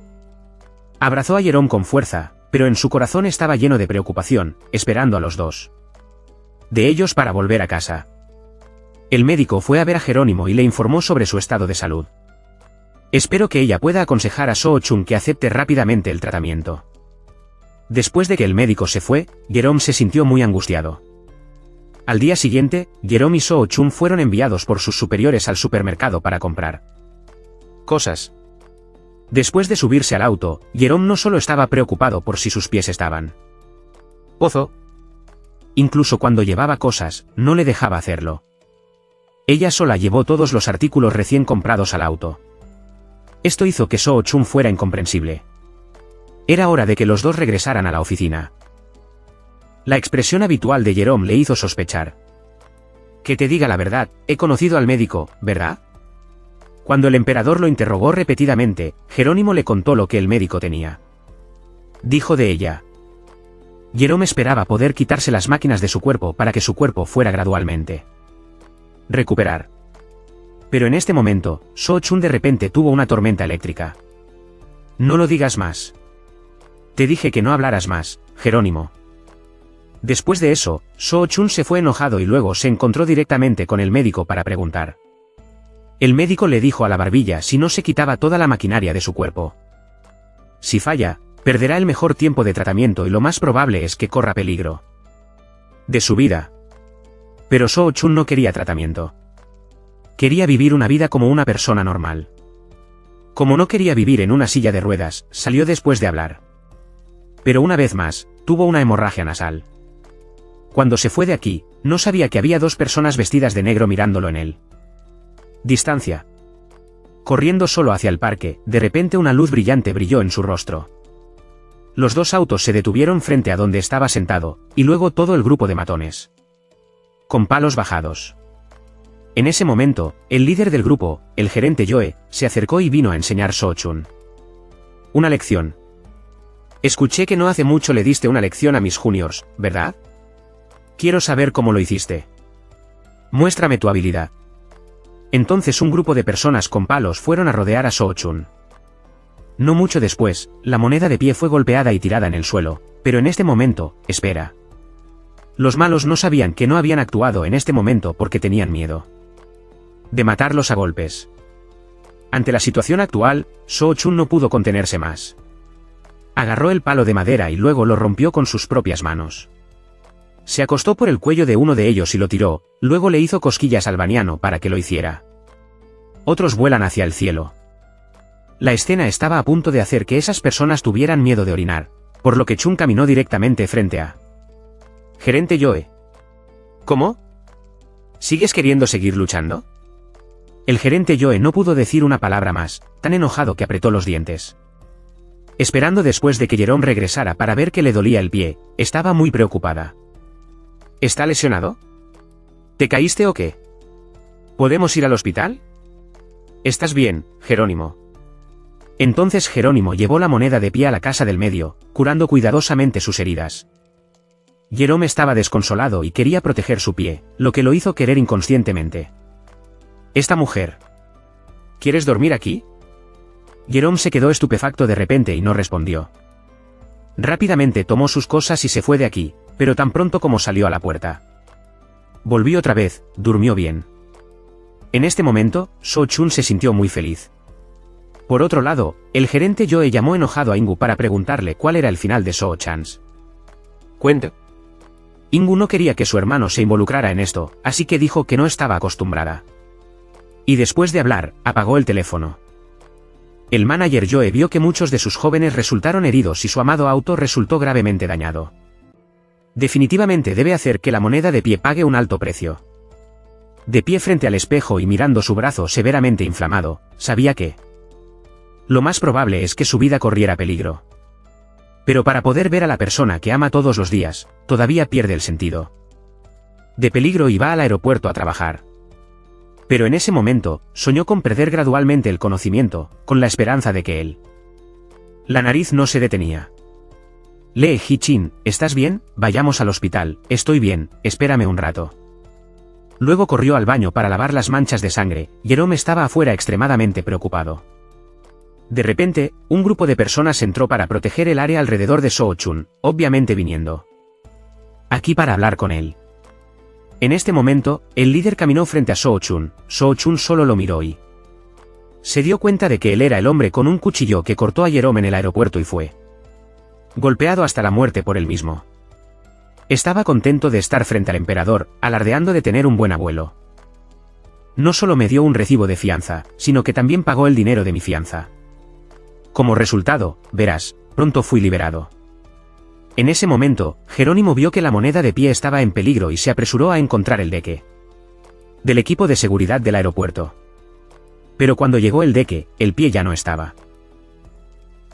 Abrazó a Jerome con fuerza, pero en su corazón estaba lleno de preocupación, esperando a los dos de ellos para volver a casa. El médico fue a ver a Jerónimo y le informó sobre su estado de salud. Espero que ella pueda aconsejar a So-chun que acepte rápidamente el tratamiento. Después de que el médico se fue, Jerome se sintió muy angustiado. Al día siguiente, Jerome y So-chun fueron enviados por sus superiores al supermercado para comprar cosas. Después de subirse al auto, Jerome no solo estaba preocupado por si sus pies estaban pozo. Incluso cuando llevaba cosas, no le dejaba hacerlo. Ella sola llevó todos los artículos recién comprados al auto. Esto hizo que So-chun fuera incomprensible. Era hora de que los dos regresaran a la oficina. La expresión habitual de Jerome le hizo sospechar. Que te diga la verdad, he conocido al médico, ¿verdad? Cuando el emperador lo interrogó repetidamente, Jerónimo le contó lo que el médico tenía. Dijo de ella. Jerome esperaba poder quitarse las máquinas de su cuerpo para que su cuerpo fuera gradualmente recuperar. Pero en este momento, So-chun de repente tuvo una tormenta eléctrica. No lo digas más. Te dije que no hablaras más, Jerónimo. Después de eso, So-chun se fue enojado y luego se encontró directamente con el médico para preguntar. El médico le dijo a la barbilla si no se quitaba toda la maquinaria de su cuerpo. Si falla, perderá el mejor tiempo de tratamiento y lo más probable es que corra peligro de su vida. Pero So-chun no quería tratamiento. Quería vivir una vida como una persona normal. Como no quería vivir en una silla de ruedas, salió después de hablar. Pero una vez más, tuvo una hemorragia nasal. Cuando se fue de aquí, no sabía que había dos personas vestidas de negro mirándolo en él. Distancia. Corriendo solo hacia el parque, de repente una luz brillante brilló en su rostro. Los dos autos se detuvieron frente a donde estaba sentado, y luego todo el grupo de matones. Con palos bajados. En ese momento, el líder del grupo, el gerente Joe, se acercó y vino a enseñar So-chun una lección. Escuché que no hace mucho le diste una lección a mis juniors, ¿verdad? Quiero saber cómo lo hiciste. Muéstrame tu habilidad. Entonces un grupo de personas con palos fueron a rodear a So-chun. No mucho después, la moneda de pie fue golpeada y tirada en el suelo, pero en este momento, espera. Los malos no sabían que no habían actuado en este momento porque tenían miedo de matarlos a golpes. Ante la situación actual, Soo Chun no pudo contenerse más. Agarró el palo de madera y luego lo rompió con sus propias manos. Se acostó por el cuello de uno de ellos y lo tiró, luego le hizo cosquillas al baniano para que lo hiciera. Otros vuelan hacia el cielo. La escena estaba a punto de hacer que esas personas tuvieran miedo de orinar, por lo que Chun caminó directamente frente a Gerente Joe. ¿Cómo? ¿Sigues queriendo seguir luchando? El gerente Joe no pudo decir una palabra más, tan enojado que apretó los dientes. Esperando después de que Jerome regresara para ver que le dolía el pie, estaba muy preocupada. ¿Está lesionado? ¿Te caíste o qué? ¿Podemos ir al hospital? ¿Estás bien, Jerónimo? Entonces Jerónimo llevó la moneda de pie a la casa del medio, curando cuidadosamente sus heridas. Jerome estaba desconsolado y quería proteger su pie, lo que lo hizo querer inconscientemente. Esta mujer. ¿Quieres dormir aquí? Jerome se quedó estupefacto de repente y no respondió. Rápidamente tomó sus cosas y se fue de aquí, pero tan pronto como salió a la puerta. Volvió otra vez, durmió bien. En este momento, Soo Chun se sintió muy feliz. Por otro lado, el gerente Joe llamó enojado a Ingu para preguntarle cuál era el final de Soo Chans. Cuenta. Ingu no quería que su hermano se involucrara en esto, así que dijo que no estaba acostumbrada. Y después de hablar, apagó el teléfono. El manager Joe vio que muchos de sus jóvenes resultaron heridos y su amado auto resultó gravemente dañado. Definitivamente debe hacer que la moneda de pie pague un alto precio. De pie frente al espejo y mirando su brazo severamente inflamado, sabía que lo más probable es que su vida corriera peligro. Pero para poder ver a la persona que ama todos los días, todavía pierde el sentido de peligro y va al aeropuerto a trabajar. Pero en ese momento, soñó con perder gradualmente el conocimiento, con la esperanza de que la nariz no se detenía. Lee Hi-chin, ¿estás bien? Vayamos al hospital. Estoy bien, espérame un rato. Luego corrió al baño para lavar las manchas de sangre. Jerome estaba afuera extremadamente preocupado. De repente, un grupo de personas entró para proteger el área alrededor de Soo Chun, obviamente viniendo aquí para hablar con él. En este momento, el líder caminó frente a Soo Chun solo lo miró y se dio cuenta de que él era el hombre con un cuchillo que cortó a Jerome en el aeropuerto y fue golpeado hasta la muerte por él mismo. Estaba contento de estar frente al emperador, alardeando de tener un buen abuelo. No solo me dio un recibo de fianza, sino que también pagó el dinero de mi fianza. Como resultado, verás, pronto fui liberado. En ese momento, Jerónimo vio que la moneda de pie estaba en peligro y se apresuró a encontrar el deque del equipo de seguridad del aeropuerto. Pero cuando llegó el deque, el pie ya no estaba.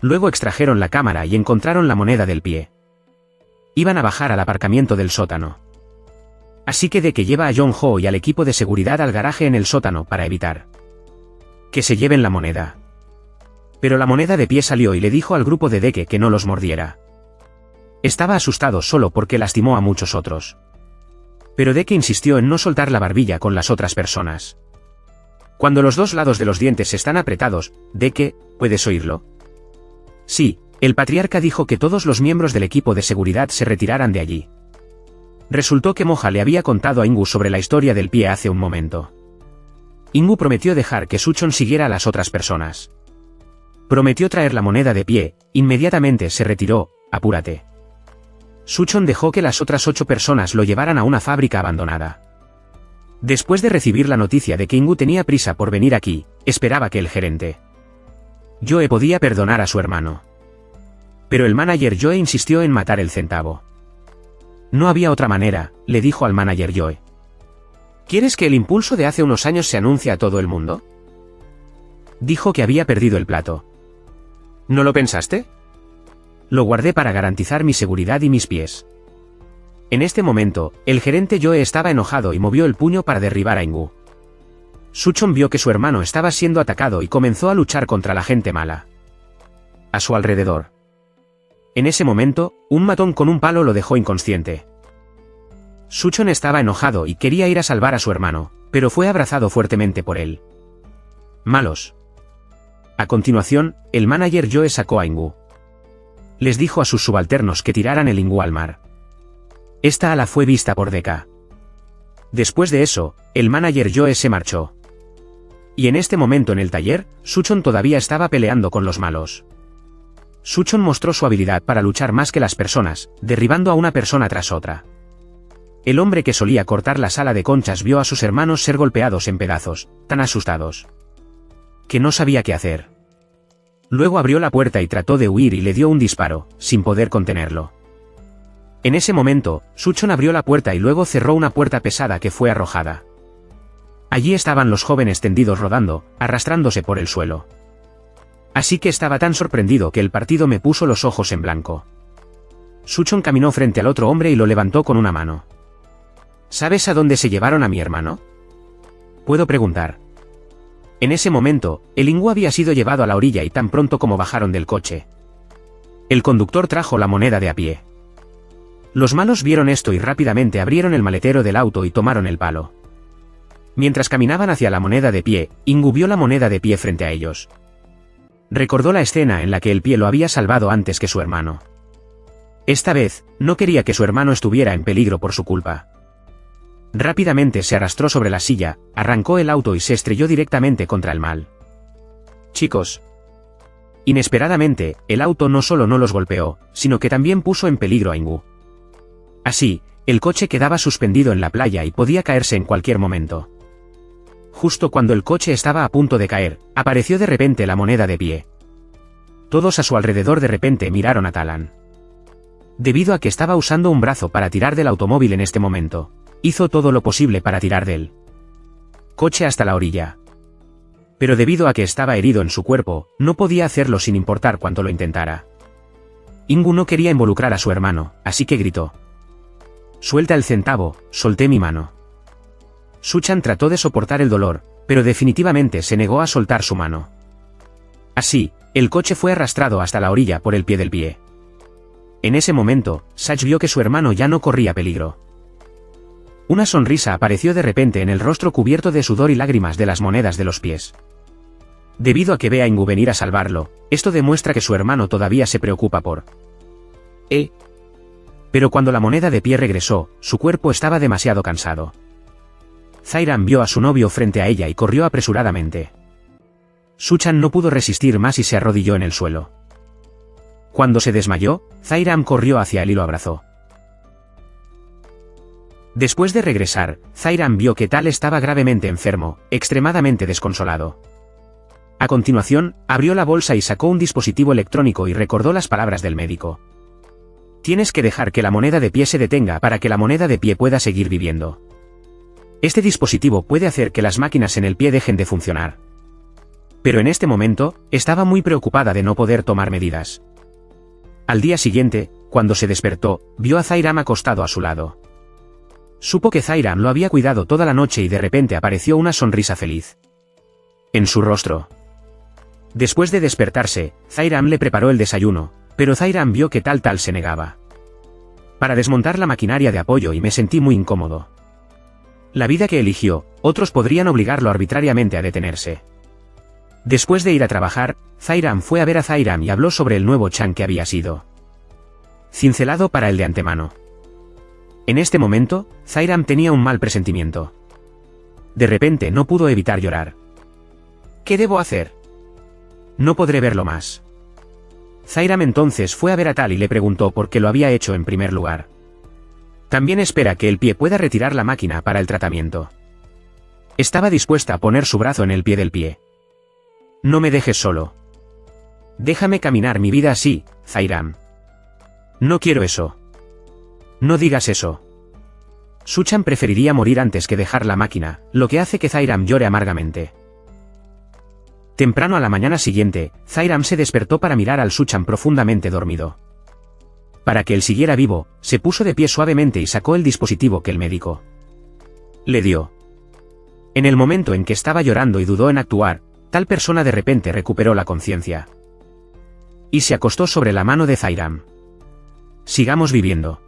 Luego extrajeron la cámara y encontraron la moneda del pie. Iban a bajar al aparcamiento del sótano. Así que Deque lleva a Jong Ho y al equipo de seguridad al garaje en el sótano para evitar que se lleven la moneda. Pero la moneda de pie salió y le dijo al grupo de Deque que no los mordiera. Estaba asustado solo porque lastimó a muchos otros. Pero Deque insistió en no soltar la barbilla con las otras personas. Cuando los dos lados de los dientes están apretados, Deque, ¿puedes oírlo? Sí, el patriarca dijo que todos los miembros del equipo de seguridad se retiraran de allí. Resultó que Moja le había contado a Ingu sobre la historia del pie hace un momento. Ingu prometió dejar que Suchon siguiera a las otras personas. Prometió traer la moneda de pie, inmediatamente se retiró, apúrate. Suchon dejó que las otras 8 personas lo llevaran a una fábrica abandonada. Después de recibir la noticia de que Ingu tenía prisa por venir aquí, esperaba que el gerente Joe podía perdonar a su hermano. Pero el manager Joe insistió en matar el centavo. No había otra manera, le dijo al manager Joe. ¿Quieres que el impulso de hace unos años se anuncie a todo el mundo? Dijo que había perdido el plato. ¿No lo pensaste? Lo guardé para garantizar mi seguridad y mis pies. En este momento, el gerente Joe estaba enojado y movió el puño para derribar a Ingu. Suchon vio que su hermano estaba siendo atacado y comenzó a luchar contra la gente mala a su alrededor. En ese momento, un matón con un palo lo dejó inconsciente. Suchon estaba enojado y quería ir a salvar a su hermano, pero fue abrazado fuertemente por él. Malos. A continuación, el manager Joe sacó a Ingu. Les dijo a sus subalternos que tiraran el Ingu al mar. Esta ala fue vista por Deka. Después de eso, el manager Joe se marchó. Y en este momento en el taller, Suchon todavía estaba peleando con los malos. Suchon mostró su habilidad para luchar más que las personas, derribando a una persona tras otra. El hombre que solía cortar la sala de conchas vio a sus hermanos ser golpeados en pedazos, tan asustados que no sabía qué hacer. Luego abrió la puerta y trató de huir y le dio un disparo, sin poder contenerlo. En ese momento, Suchon abrió la puerta y luego cerró una puerta pesada que fue arrojada. Allí estaban los jóvenes tendidos rodando, arrastrándose por el suelo. Así que estaba tan sorprendido que el partido me puso los ojos en blanco. Suchon caminó frente al otro hombre y lo levantó con una mano. ¿Sabes a dónde se llevaron a mi hermano? Puedo preguntar. En ese momento, el Ingu había sido llevado a la orilla y tan pronto como bajaron del coche, el conductor trajo la moneda de a pie. Los malos vieron esto y rápidamente abrieron el maletero del auto y tomaron el palo. Mientras caminaban hacia la moneda de pie, Ingu vio la moneda de pie frente a ellos. Recordó la escena en la que el pie lo había salvado antes que su hermano. Esta vez, no quería que su hermano estuviera en peligro por su culpa. Rápidamente se arrastró sobre la silla, arrancó el auto y se estrelló directamente contra el mal. Chicos. Inesperadamente, el auto no solo no los golpeó, sino que también puso en peligro a Ingu. Así, el coche quedaba suspendido en la playa y podía caerse en cualquier momento. Justo cuando el coche estaba a punto de caer, apareció de repente la moneda de pie. Todos a su alrededor de repente miraron a Talan. Debido a que estaba usando un brazo para tirar del automóvil en este momento, hizo todo lo posible para tirar del coche hasta la orilla. Pero debido a que estaba herido en su cuerpo, no podía hacerlo sin importar cuánto lo intentara. Ingu no quería involucrar a su hermano, así que gritó. «Suelta el centavo», solté mi mano. Suchan trató de soportar el dolor, pero definitivamente se negó a soltar su mano. Así, el coche fue arrastrado hasta la orilla por el pie del pie. En ese momento, Sach vio que su hermano ya no corría peligro. Una sonrisa apareció de repente en el rostro cubierto de sudor y lágrimas de las monedas de los pies. Debido a que ve a Ingu venir a salvarlo, esto demuestra que su hermano todavía se preocupa por Pero cuando la moneda de pie regresó, su cuerpo estaba demasiado cansado. Zairam vio a su novio frente a ella y corrió apresuradamente. Suchan no pudo resistir más y se arrodilló en el suelo. Cuando se desmayó, Zairam corrió hacia él y lo abrazó. Después de regresar, Zairam vio que Tal estaba gravemente enfermo, extremadamente desconsolado. A continuación, abrió la bolsa y sacó un dispositivo electrónico y recordó las palabras del médico. Tienes que dejar que la moneda de pie se detenga para que la moneda de pie pueda seguir viviendo. Este dispositivo puede hacer que las máquinas en el pie dejen de funcionar. Pero en este momento, estaba muy preocupada de no poder tomar medidas. Al día siguiente, cuando se despertó, vio a Zairam acostado a su lado. Supo que Zairam lo había cuidado toda la noche y de repente apareció una sonrisa feliz en su rostro. Después de despertarse, Zairam le preparó el desayuno, pero Zairam vio que Tal se negaba para desmontar la maquinaria de apoyo y me sentí muy incómodo. La vida que eligió, otros podrían obligarlo arbitrariamente a detenerse. Después de ir a trabajar, Zairam fue a ver a Zairam y habló sobre el nuevo Chan que había sido cincelado para él de antemano. En este momento, Zairam tenía un mal presentimiento. De repente no pudo evitar llorar. ¿Qué debo hacer? No podré verlo más. Zairam entonces fue a ver a Tal y le preguntó por qué lo había hecho en primer lugar. También espera que el pie pueda retirar la máquina para el tratamiento. Estaba dispuesta a poner su brazo en el pie del pie. No me dejes solo. Déjame caminar mi vida así, Zairam. No quiero eso. No digas eso. Suchan preferiría morir antes que dejar la máquina, lo que hace que Zairam llore amargamente. Temprano a la mañana siguiente, Zairam se despertó para mirar al Suchan profundamente dormido. Para que él siguiera vivo, se puso de pie suavemente y sacó el dispositivo que el médico le dio. En el momento en que estaba llorando y dudó en actuar, tal persona de repente recuperó la conciencia y se acostó sobre la mano de Zairam. Sigamos viviendo.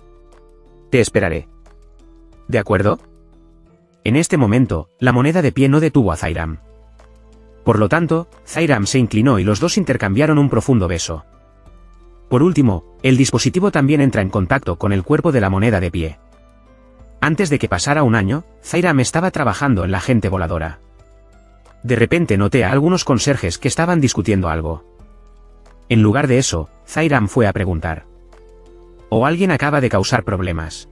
Te esperaré. ¿De acuerdo? En este momento, la moneda de pie no detuvo a Zairam. Por lo tanto, Zairam se inclinó y los dos intercambiaron un profundo beso. Por último, el dispositivo también entra en contacto con el cuerpo de la moneda de pie. Antes de que pasara un año, Zairam estaba trabajando en la gente voladora. De repente noté a algunos conserjes que estaban discutiendo algo. En lugar de eso, Zairam fue a preguntar. ¿O alguien acaba de causar problemas?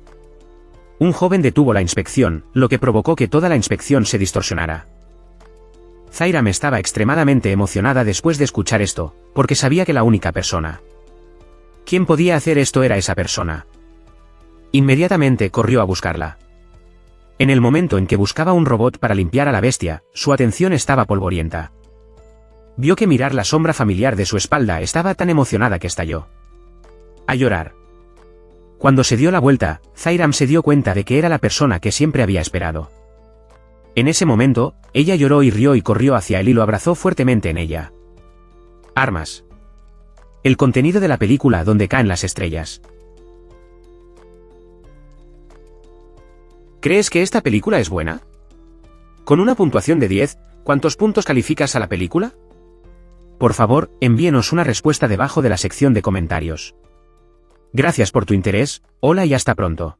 Un joven detuvo la inspección, lo que provocó que toda la inspección se distorsionara. Zairam estaba extremadamente emocionada después de escuchar esto, porque sabía que la única persona. ¿Quién podía hacer esto era esa persona? Inmediatamente corrió a buscarla. En el momento en que buscaba un robot para limpiar a la bestia, su atención estaba polvorienta. Vio que mirar la sombra familiar de su espalda estaba tan emocionada que estalló a llorar. Cuando se dio la vuelta, Zairam se dio cuenta de que era la persona que siempre había esperado. En ese momento, ella lloró y rió y corrió hacia él y lo abrazó fuertemente en ella. Armas. El contenido de la película Donde caen las estrellas. ¿Crees que esta película es buena? Con una puntuación de 10, ¿cuántos puntos calificas a la película? Por favor, envíenos una respuesta debajo de la sección de comentarios. Gracias por tu interés, hola y hasta pronto.